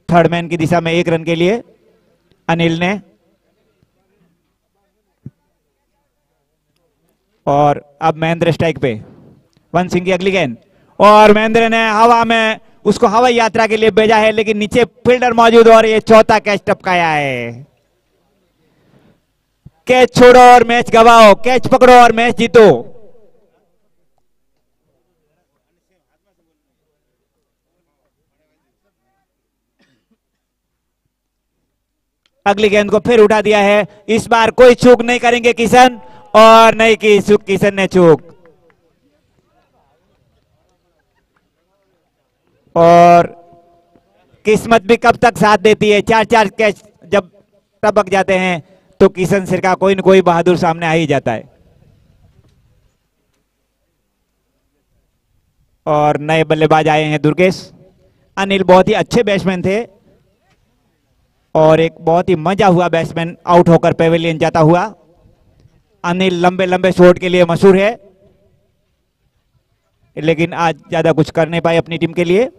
थर्ड मैन की दिशा में 1 रन के लिए अनिल ने। और अब महेंद्र स्ट्राइक पे। वन सिंह की अगली गेंद और महेंद्र ने हवा में उसको हवाई यात्रा के लिए भेजा है लेकिन नीचे फील्डर मौजूद और ये चौथा कैच टपकाया है। कैच छोड़ो और मैच गवाओ, कैच पकड़ो और मैच जीतो। अगली गेंद को फिर उठा दिया है। इस बार कोई चूक नहीं करेंगे किशन, और नहीं की चूक, किशन ने चूक। और किस्मत भी कब तक साथ देती है, 4-4 कैच जब टपक जाते हैं तो किशन सिर का कोई न कोई बहादुर सामने आ ही जाता है। और नए बल्लेबाज आए हैं दुर्गेश। अनिल बहुत ही अच्छे बैट्समैन थे और एक बहुत ही मजा हुआ बैट्समैन आउट होकर पेविलियन जाता हुआ। अनिल लंबे लंबे शॉट के लिए मशहूर है, लेकिन आज ज्यादा कुछ कर नहीं पाए अपनी टीम के लिए।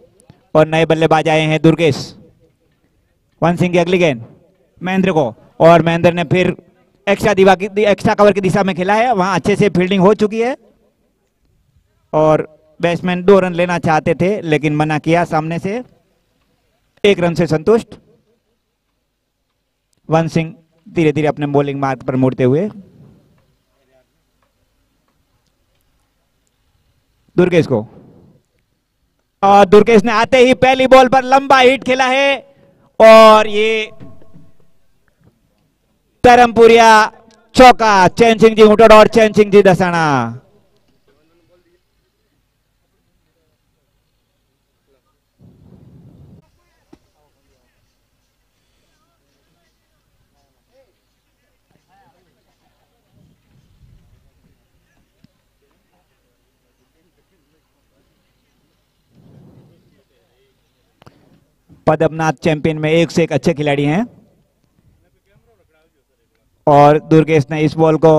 और नए बल्लेबाज आए हैं दुर्गेश। वन सिंह की अगली गेंद महेंद्र को, और महेंद्र ने फिर एक्स्ट्रा कवर की दिशा में खेला है। वहां अच्छे से फील्डिंग हो चुकी है और बैट्समैन 2 रन लेना चाहते थे लेकिन मना किया सामने से। 1 रन से संतुष्ट। वन सिंह धीरे धीरे अपने बॉलिंग मार्ग पर मुड़ते हुए। दुर्गेश को, और दुर्गेश ने आते ही पहली बॉल पर लंबा हिट खेला है और ये धर्मपुरिया चौका। चैन सिंह जी उठोड़ और चैन सिंह जी दसाना। पद्मनाथ चैंपियन में एक से एक अच्छे खिलाड़ी हैं और दुर्गेश ने इस बॉल को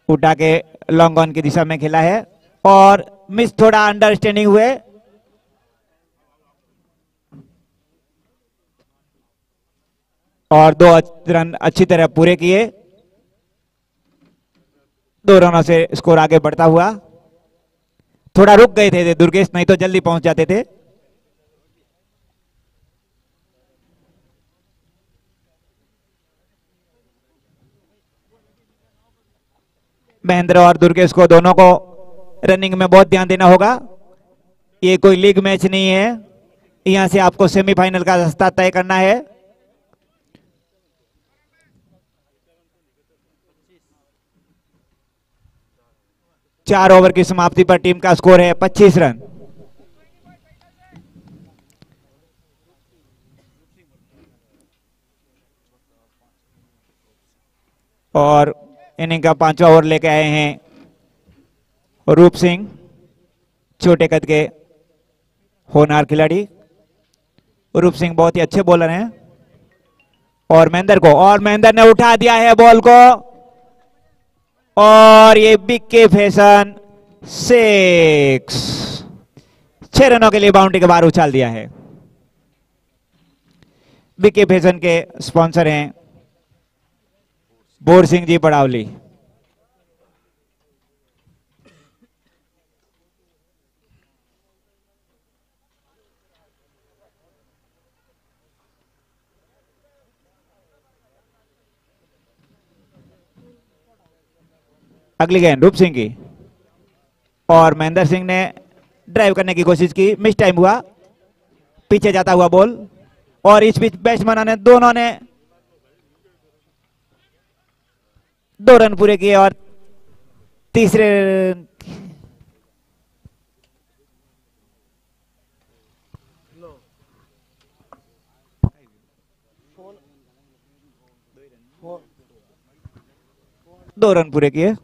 उठा के लॉन्ग ऑन की दिशा में खेला है और मिस थोड़ा अंडरस्टैंडिंग हुए। और 2 रन अच्छी तरह पूरे किए। 2 रनों से स्कोर आगे बढ़ता हुआ। थोड़ा रुक गए थे दुर्गेश, नहीं तो जल्दी पहुंच जाते थे। महेंद्र और दुर्गेश को दोनों को रनिंग में बहुत ध्यान देना होगा। ये कोई लीग मैच नहीं है, यहां से आपको सेमीफाइनल का रास्ता तय करना है। चार ओवर की समाप्ति पर टीम का स्कोर है 25 रन। और इनिंग का 5वां ओवर लेके आए हैं रूप सिंह, छोटे कद के होनहार खिलाड़ी। रूप सिंह बहुत ही अच्छे बॉलर हैं। और महेंद्र को, और महेंद्र ने उठा दिया है बॉल को और ये बिक्के फैशन 6 रनों के लिए बाउंड्री के बाहर उछाल दिया है। बिक्के फैशन के स्पॉन्सर हैं बोर सिंह जी बड़ावली। अगली गेंद रूप सिंह की, और महेंद्र सिंह ने ड्राइव करने की कोशिश की, मिस टाइम हुआ, पीछे जाता हुआ बॉल। और इस बीच बैट्समैन ने दोनों ने 2 रन पूरे किए और तीसरे दो रन पूरे किए।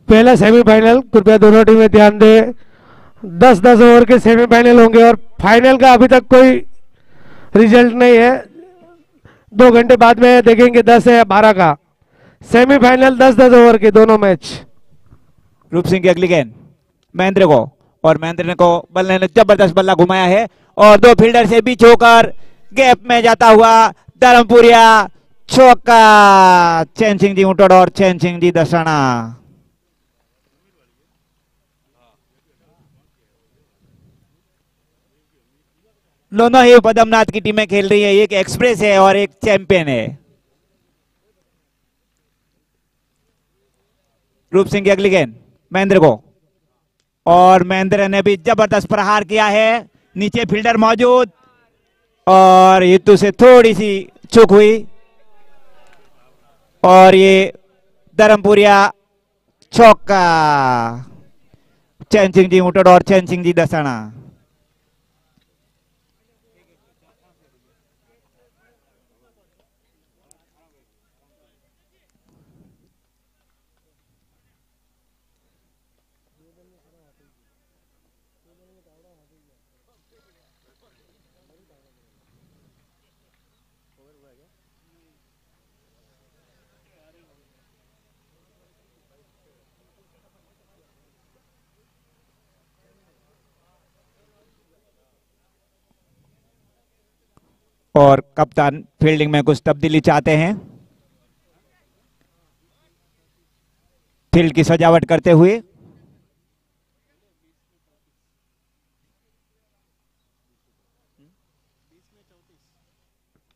पहला सेमीफाइनल, कृपया दोनों टीमें ध्यान दें। 10-10 ओवर के सेमीफाइनल होंगे और फाइनल का अभी तक कोई रिजल्ट नहीं है। 2 घंटे बाद में देखेंगे 10 है या 12 का। सेमीफाइनल 10-10 ओवर के दोनों मैच। रूप सिंह की अगली गेंद महेंद्र को, और महेंद्र को बल्ले ने जबरदस्त बल्ला घुमाया है और 2 फील्डर से बीच होकर गैप में जाता हुआ धर्मपुरिया चौका। चैन सिंह जी उठोड़ और चैन सिंह जी दसाना। दोनों ही पद्मनाथ की टीमें खेल रही है, एक एक्सप्रेस है और एक चैंपियन है। रूप सिंह की अगली गेंद महेंद्र को, और महेंद्र ने भी जबरदस्त प्रहार किया है, नीचे फील्डर मौजूद और हितू से थोड़ी सी चूक हुई और ये धर्मपुरिया चौका। चैन सिंह जी उठड़ और चैन सिंह जी दसाना। और कप्तान फील्डिंग में कुछ तब्दीली चाहते हैं, फील्ड की सजावट करते हुए।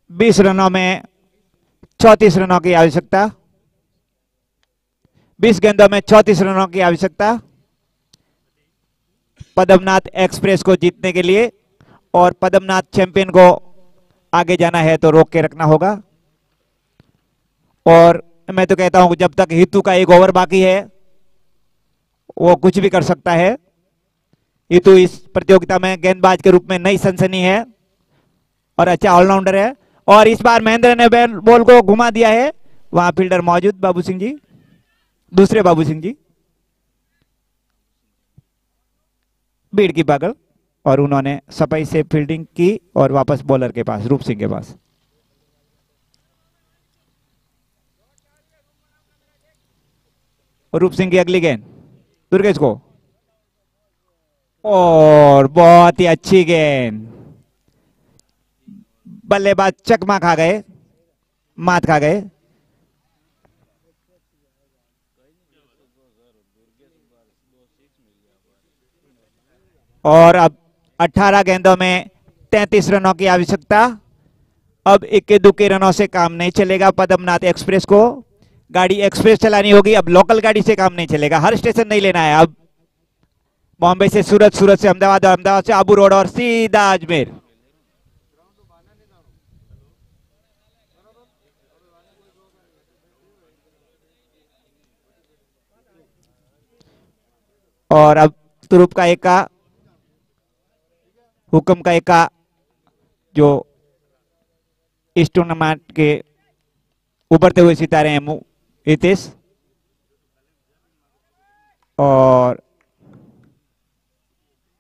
बीस रनों में 34 रनों की आवश्यकता, 20 गेंदों में 34 रनों की आवश्यकता पद्मनाथ एक्सप्रेस को जीतने के लिए, और पद्मनाथ चैंपियन को आगे जाना है तो रोक के रखना होगा। और मैं तो कहता हूं जब तक हितू का एक ओवर बाकी है वो कुछ भी कर सकता है। हितू इस प्रतियोगिता में गेंदबाज के रूप में नई सनसनी है और अच्छा ऑलराउंडर है। और इस बार महेंद्र ने बॉल को घुमा दिया है, वहां फील्डर मौजूद बाबू सिंह जी, दूसरे बाबू सिंह जी भीड़ की पागल, और उन्होंने सफाई से फील्डिंग की और वापस बॉलर के पास, रूप सिंह के पास। रूप सिंह की अगली गेंद दुर्गेश को, और बहुत ही अच्छी गेंद, बल्लेबाज चकमा खा गए, मात खा गए। और अब 18 गेंदों में 33 रनों की आवश्यकता। अब इक्के दुक्के रनों से काम नहीं चलेगा पद्मनाथ एक्सप्रेस को, गाड़ी एक्सप्रेस चलानी होगी। अब लोकल गाड़ी से काम नहीं चलेगा, हर स्टेशन नहीं लेना है। अब बॉम्बे से सूरत, सूरत से अहमदाबाद, और अहमदाबाद से आबू रोड और सीधा अजमेर। और अब तुरुप का एका, हुक्म का एका, जो इस टूर्नामेंट के उभरते हुए सितारे हैं हितेश, और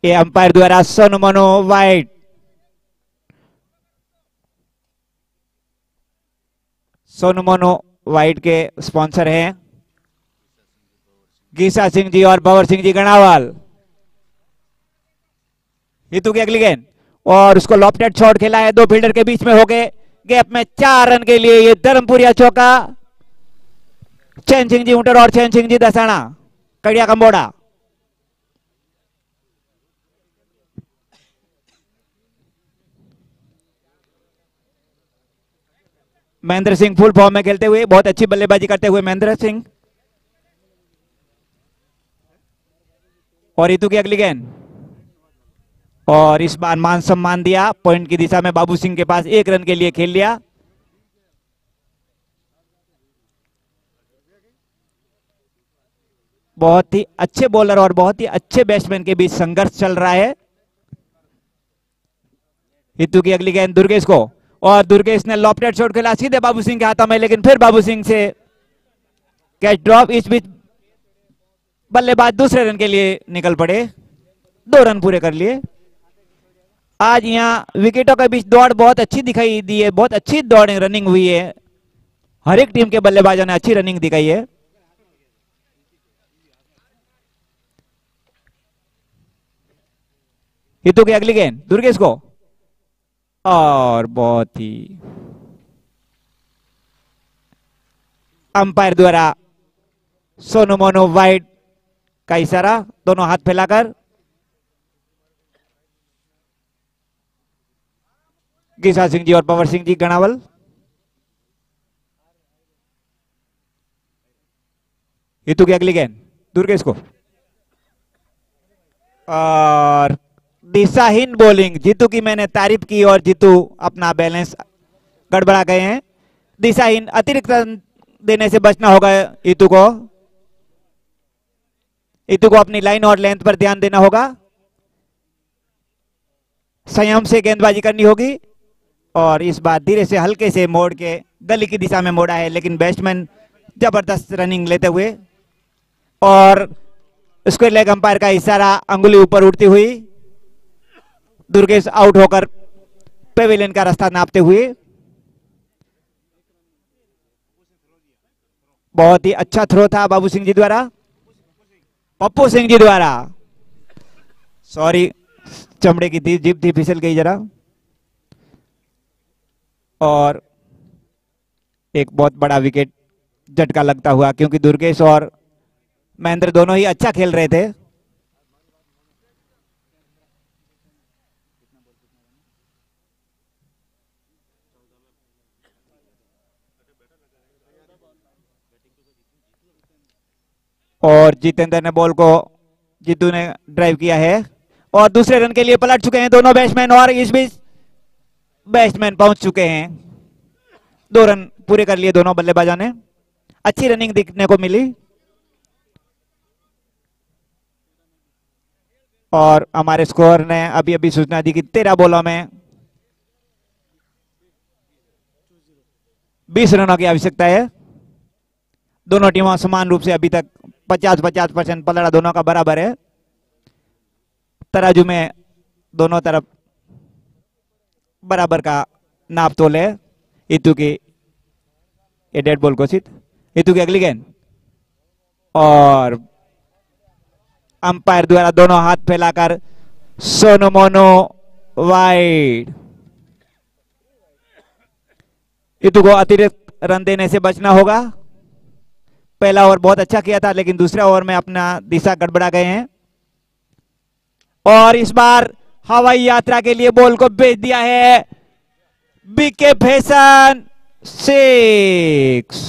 ये अंपायर द्वारा सोनू मनो वाइट, सोनू मनो वाइट के स्पॉन्सर हैं गीसा सिंह जी और भंवर सिंह जी गणावाल। हितू की अगली गेंद, और उसको लॉफ्टेड शॉट खेला है, दो फील्डर के बीच में हो गए, गैप में 4 रन के लिए ये धर्मपुरिया चौका। चैन सिंह जी उटर और चैन सिंह जी दसाना, कड़िया कंबोड़ा। महेंद्र सिंह फुल फॉर्म में खेलते हुए, बहुत अच्छी बल्लेबाजी करते हुए महेंद्र सिंह। और रितु की अगली गेंद, और इस बार मान सम्मान दिया, पॉइंट की दिशा में बाबू सिंह के पास 1 रन के लिए खेल लिया। बहुत ही अच्छे बॉलर और बहुत ही अच्छे बैट्समैन के बीच संघर्ष चल रहा है। हितू की अगली गेंद दुर्गेश को, और दुर्गेश ने लॉफ्टेड शॉट खेला सीधे बाबू सिंह के हाथों में, लेकिन फिर बाबू सिंह से कैच ड्रॉप। इस बीच बल्लेबाज दूसरे रन के लिए निकल पड़े, 2 रन पूरे कर लिए। आज यहां विकेटों के बीच दौड़ बहुत अच्छी दिखाई दी है, बहुत अच्छी दौड़ रनिंग हुई है, हर एक टीम के बल्लेबाजों ने अच्छी रनिंग दिखाई है। हितू की अगली गेंद दुर्गेश को, और बहुत ही अंपायर द्वारा सोनू मोनू वाइट का इशारा, दोनों हाथ फैलाकर। किशा सिंह जी और पवर सिंह जी गणावल। हितू की अगली गेंद दुर्गेश को, और दिशाहीन बॉलिंग। जीतू की मैंने तारीफ की और जीतू अपना बैलेंस गड़बड़ा गए हैं। दिशाहीन, अतिरिक्त रन देने से बचना होगा हितू को। हितू को अपनी लाइन और लेंथ पर ध्यान देना होगा, संयम से गेंदबाजी करनी होगी। और इस बार धीरे से हल्के से मोड़ के गली की दिशा में मोड़ा है, लेकिन बैट्समैन जबरदस्त रनिंग लेते हुए, और स्क्वायर लेग अंपायर का इशारा अंगुली ऊपर उठती हुई दुर्गेश आउट होकर पेविलियन का रास्ता नापते हुए। बहुत ही अच्छा थ्रो था बाबू सिंह जी द्वारा, पप्पू सिंह जी द्वारा। सॉरी, चमड़े की जीभ थी, फिसल गई जरा। और एक बहुत बड़ा विकेट झटका लगता हुआ, क्योंकि दुर्गेश और महेंद्र दोनों ही अच्छा खेल रहे थे। और जितेंद्र ने बॉल को, जीतू ने ड्राइव किया है और दूसरे रन के लिए पलट चुके हैं दोनों बैट्समैन, और इस बीच बैट्समैन पहुंच चुके हैं। 2 रन पूरे कर लिए दोनों बल्लेबाजों ने। अच्छी रनिंग देखने को मिली, और हमारे स्कोर ने अभी अभी सूचना दी कि 13 बॉलों में 20 रनों की आवश्यकता है। दोनों टीमों समान रूप से अभी तक 50-50% पलड़ा दोनों का बराबर है। तराजू में दोनों तरफ बराबर का नाप तोल है। हितू की ये डेड बॉल घोषित। हितू की अगली गेंद, और अंपायर द्वारा दोनों हाथ फैलाकर सोनो मोनो वाइड। हितू को अतिरिक्त रन देने से बचना होगा। पहला ओवर बहुत अच्छा किया था, लेकिन दूसरे ओवर में अपना दिशा गड़बड़ा गए हैं, और इस बार हवाई यात्रा के लिए बॉल को भेज दिया है बीके फैशन 6।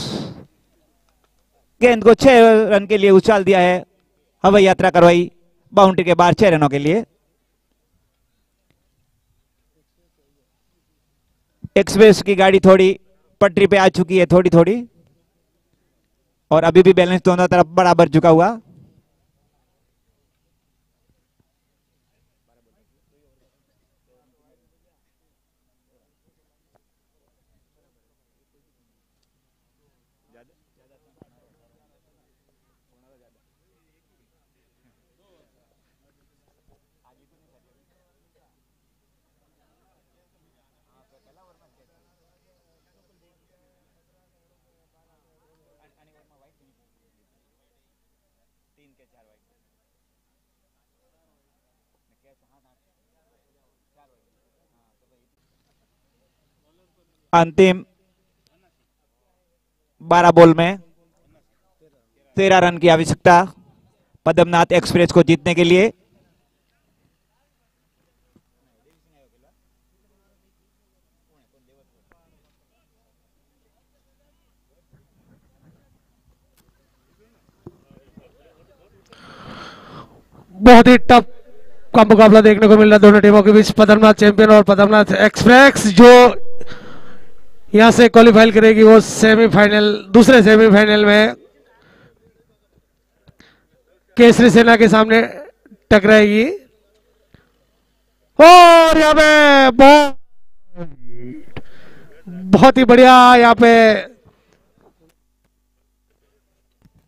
गेंद को 6 रन के लिए उछाल दिया है, हवाई यात्रा करवाई बाउंड्री के बाहर 6 रनों के लिए। एक्सप्रेस की गाड़ी थोड़ी पटरी पे आ चुकी है, थोड़ी थोड़ी, और अभी भी बैलेंस दोनों तरफ बराबर झुका हुआ। अंतिम 12 बॉल में 13 रन की आवश्यकता पद्मनाथ एक्सप्रेस को जीतने के लिए। बहुत ही टफ का मुकाबला देखने को मिल रहा है दोनों टीमों के बीच। पद्मनाथ चैंपियन और पद्मनाथ एक्सप्रेस जो यहां से क्वालिफाई करेगी वो सेमीफाइनल, दूसरे सेमीफाइनल में केसरी सेना के सामने टकराएगी। और यहाँ पे बहुत ही बढ़िया यहाँ पे,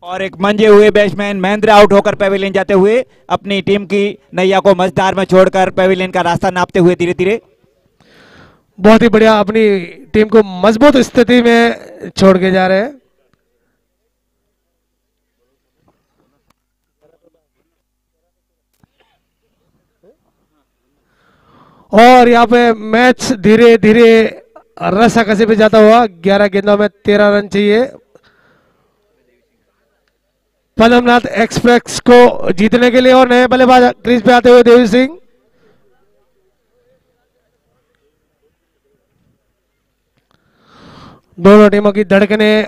और एक मंजे हुए बैट्समैन महेंद्र आउट होकर पेविलियन जाते हुए अपनी टीम की नैया को मझधार में छोड़कर पेविलियन का रास्ता नापते हुए धीरे धीरे। बहुत ही बढ़िया अपनी टीम को मजबूत स्थिति में छोड़ के जा रहे हैं। और यहाँ पे मैच धीरे धीरे रस्साकसी पे जाता हुआ। 11 गेंदों में 13 रन चाहिए पद्मनाथ एक्सप्रेस को जीतने के लिए। और नए बल्लेबाज क्रीज पे आते हुए देवी सिंह। दोनों टीमों की धड़कनें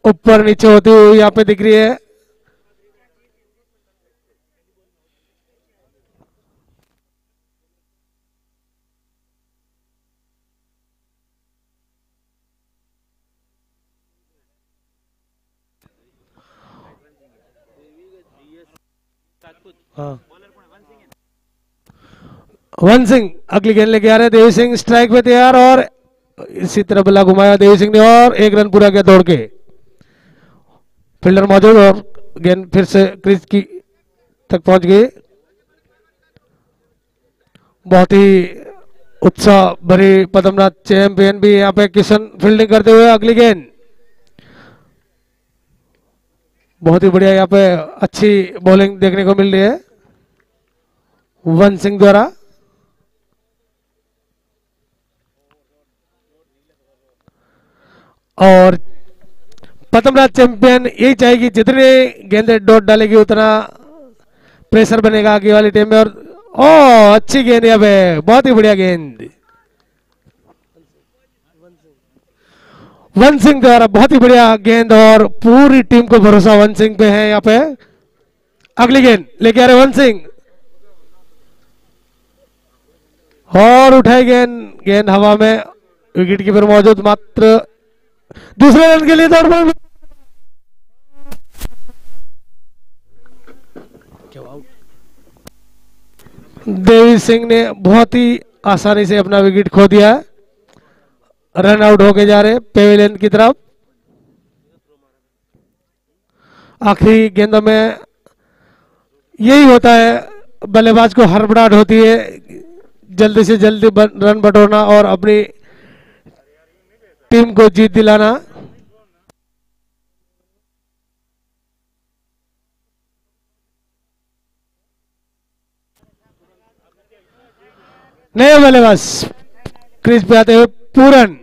ऊपर नीचे होती हुई यहाँ पे दिख रही है। हाँ, वन सिंह अगली गेंद लेके आ रहे हैं। देवी सिंह स्ट्राइक पे तैयार और इसी तरह बल्ला घुमाया देवी सिंह ने और एक रन पूरा किया दौड़ के। फील्डर मौजूद और गेंद फिर से क्रीज की तक पहुंच गई। बहुत ही उत्साह भरी पद्मनाथ चैंपियन भी यहाँ पे किशन फील्डिंग करते हुए। अगली गेंद बहुत ही बढ़िया यहाँ पे अच्छी बॉलिंग देखने को मिल रही है वन सिंह द्वारा। और पद्मनाथ चैंपियन यही चाहेगी जितने गेंदे डॉट डालेगी उतना प्रेशर बनेगा आगे वाली टीम में। और ओ अच्छी गेंद यहाँ पे, बहुत ही बढ़िया गेंद वन सिंह द्वारा, बहुत ही बढ़िया गेंद और पूरी टीम को भरोसा वन सिंह पे है यहाँ पे। अगली गेंद लेके आ रहे वन सिंह और उठाई गेंद, गेंद हवा में, विकेट कीपर मौजूद, मात्र दूसरे रन के लिए दौड़ पर देवी सिंह ने बहुत ही आसानी से अपना विकेट खो दिया। रन आउट होके जा रहे पेविलियन की तरफ। आखिरी गेंदों में यही होता है, बल्लेबाज को हड़बड़ाहट होती है, जल्दी से जल्दी रन बटोरना और अपनी टीम को जीत दिलाना। नए बल्लेबाज क्रीज पे आते हुए पूरन,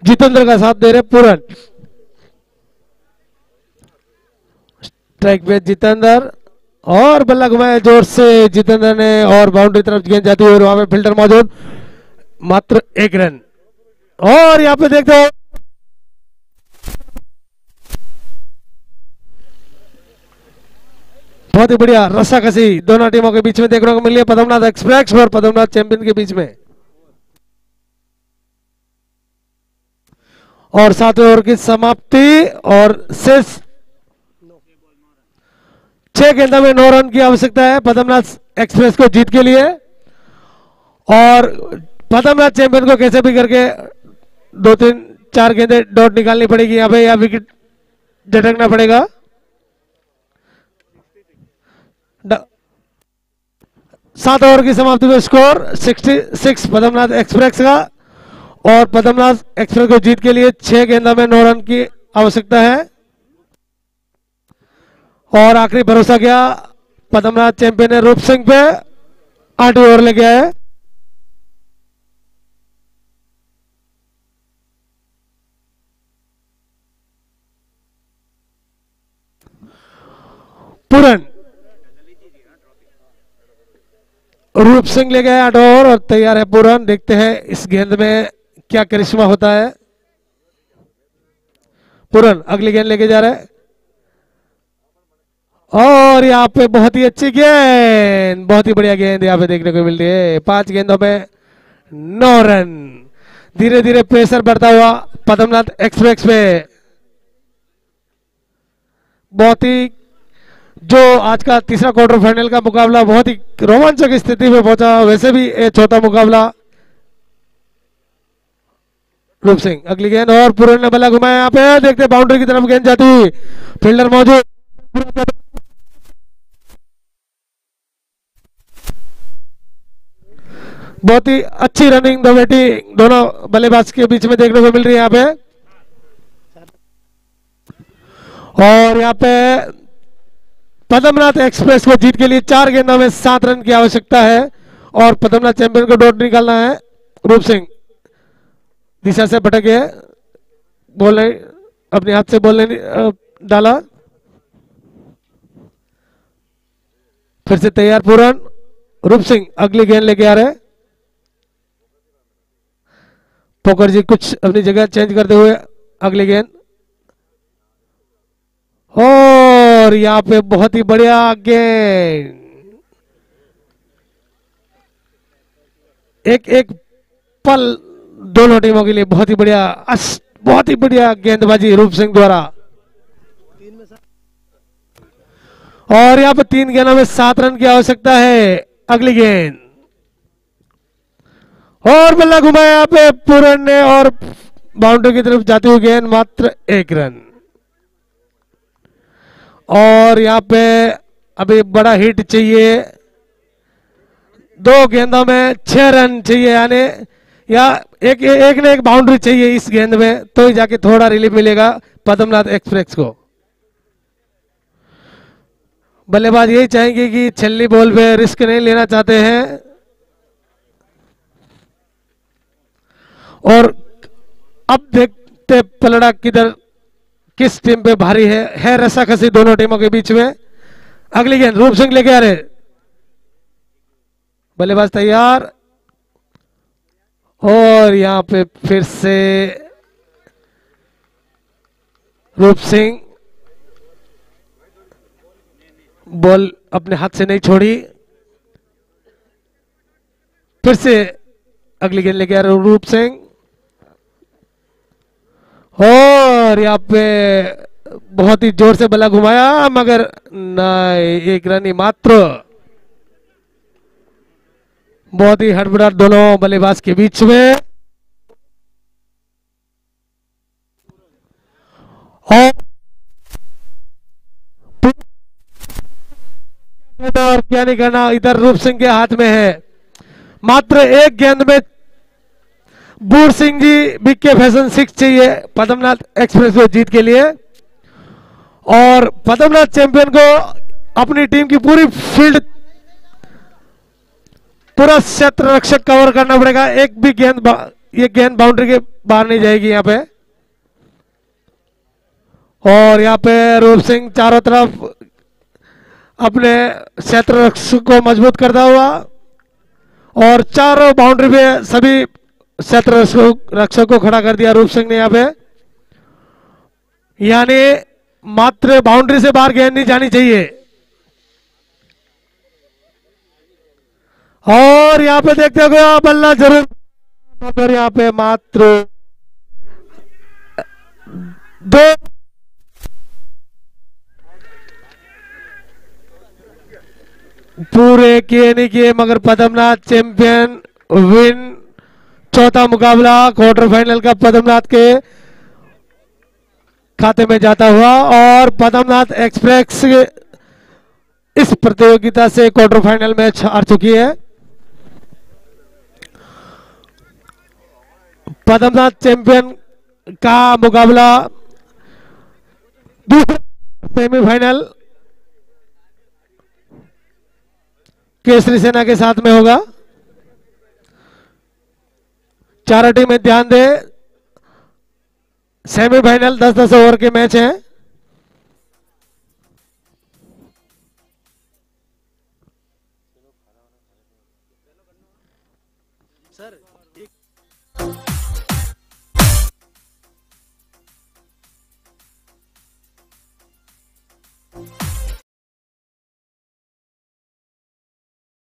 जितेंद्र का साथ दे रहे पूरन। स्ट्राइक पे जितेंद्र और बल्ला घुमाया जोर से जितेंद्र ने और बाउंड्री तरफ गेंद जाती हुई, वहां पे फील्डर मौजूद, मात्र एक रन। और यहाँ पे देखते हो बहुत ही बढ़िया रस्साकसी दोनों टीमों के बीच में देखने को मिली है, पद्मनाथ एक्सप्रेस और पद्मनाथ चैंपियन के बीच में। और 7वें ओवर की समाप्ति और शेष 6 गेंदों में 9 रन की आवश्यकता है पद्मनाथ एक्सप्रेस को जीत के लिए। और पद्मनाथ चैंपियन को कैसे भी करके 2-3-4 गेंदे डॉट निकालनी पड़ेगी यहाँ पे, या विकेट झटकना पड़ेगा। 7 ओवर की समाप्ति में स्कोर 66 पद्मनाथ एक्सप्रेस का, और पद्मनाथ एक्सप्रेस को जीत के लिए 6 गेंदों में 9 रन की आवश्यकता है। और आखिरी भरोसा किया पद्मनाथ चैंपियन ने रूप सिंह पे, 8 ओवर लेके आए। पूरन रूप सिंह ले गए 8 ओवर और तैयार है पूरन। देखते हैं इस गेंद में क्या करिश्मा होता है। पूरन अगली गेंद लेके जा रहे हैं और यहाँ पे बहुत ही अच्छी गेंद, बहुत ही बढ़िया गेंद यहाँ पे देखने को मिल रही है। 5 गेंदों में 9 रन। धीरे धीरे प्रेशर बढ़ता हुआ पद्मनाथ एक्सप्रेस पे। बहुत ही जो आज का तीसरा क्वार्टर फाइनल का मुकाबला बहुत ही रोमांचक स्थिति में पहुंचा, वैसे भी ये चौथा मुकाबला। रूप सिंह अगली गेंद और पूरन ने बल्ला घुमाया, यहाँ पे देखते बाउंड्री की तरफ गेंद जाती हुई, फील्डर मौजूद, बहुत ही अच्छी रनिंग दो बैटिंग दोनों बल्लेबाज के बीच में देखने को मिल रही है यहाँ पे। और यहाँ पे पद्मनाथ एक्सप्रेस को जीत के लिए 4 गेंदों में 7 रन की आवश्यकता है और पद्मनाथ चैंपियन को डॉट निकालना है। रूप सिंह दिशा से भटक गए, बॉल नहीं अपने हाथ से बॉल नहीं डाला। फिर से तैयार पूरन रूप सिंह अगली गेंद लेके आ रहे हैं। पोकर जी कुछ अपनी जगह चेंज करते हुए अगली गेंद, और यहां पे बहुत ही बढ़िया गेंद, एक एक पल दोनों टीमों के लिए बहुत ही बढ़िया, बहुत ही बढ़िया गेंदबाजी रूप सिंह द्वारा। और यहां पे 3 गेंदों में 7 रन की आवश्यकता है। अगली गेंद, और बल्ला घुमाया यहाँ पे पूरन ने, और बाउंड्री की तरफ जाती हुई गेंद, मात्र 1 रन। और यहाँ पे अभी बड़ा हिट चाहिए, 2 गेंदों में 6 रन चाहिए, यानी या एक ने एक बाउंड्री चाहिए इस गेंद में, तो ही जाके थोड़ा रिलीफ मिलेगा पद्मनाथ एक्सप्रेस को। बल्लेबाज यही चाहेंगे कि छल्ली बॉल पे रिस्क नहीं लेना चाहते हैं, और अब देखते पलड़ा किधर किस टीम पे भारी है रस्साकसी दोनों टीमों के बीच में। अगली गेंद रूप सिंह लेके आ रहे, बल्लेबाज तैयार, और यहां पे फिर से रूप सिंह बॉल अपने हाथ से नहीं छोड़ी, फिर से अगली गेंद लेके आ रहे रूप सिंह, और यहाँ पे बहुत ही जोर से बल्ला घुमाया, मगर नहीं, 1 रन ही मात्र। बहुत ही हड़बड़ाहट दोनों बल्लेबाज के बीच में, और क्या नहीं करना, इधर रूप सिंह के हाथ में है। मात्र 1 गेंद में बूढ़ सिंह जी बीके फैशन 6 चाहिए पद्मनाथ एक्सप्रेस को जीत के लिए, और पद्मनाथ चैंपियन को अपनी टीम की पूरी फील्ड, पूरा क्षेत्र रक्षक कवर करना पड़ेगा। एक भी गेंद, ये गेंद बाउंड्री के बाहर नहीं जाएगी यहाँ पे। और यहाँ पे रूप सिंह चारों तरफ अपने क्षेत्र रक्षक को मजबूत करता हुआ, और चारों बाउंड्री पे सभी क्षेत्र रक्षक को खड़ा कर दिया रूप सिंह ने यहाँ पे, यानी मात्र बाउंड्री से बाहर गेंद नहीं जानी चाहिए। और यहाँ पे देखते हो बल्ला जरूर, और यहाँ पे मात्र 2 पूरे किए नहीं किए, मगर पद्मनाथ चैंपियन विन। चौथा मुकाबला क्वार्टर फाइनल का पद्मनाथ के खाते में जाता हुआ, और पद्मनाथ एक्सप्रेस इस प्रतियोगिता से क्वार्टर फाइनल मैच हार चुकी है। पद्मनाथ चैंपियन का मुकाबला दूसरा सेमीफाइनल केसरी सेना के साथ में होगा। चारों टीमें ध्यान दे, सेमीफाइनल 10-10 ओवर के मैच हैं। सर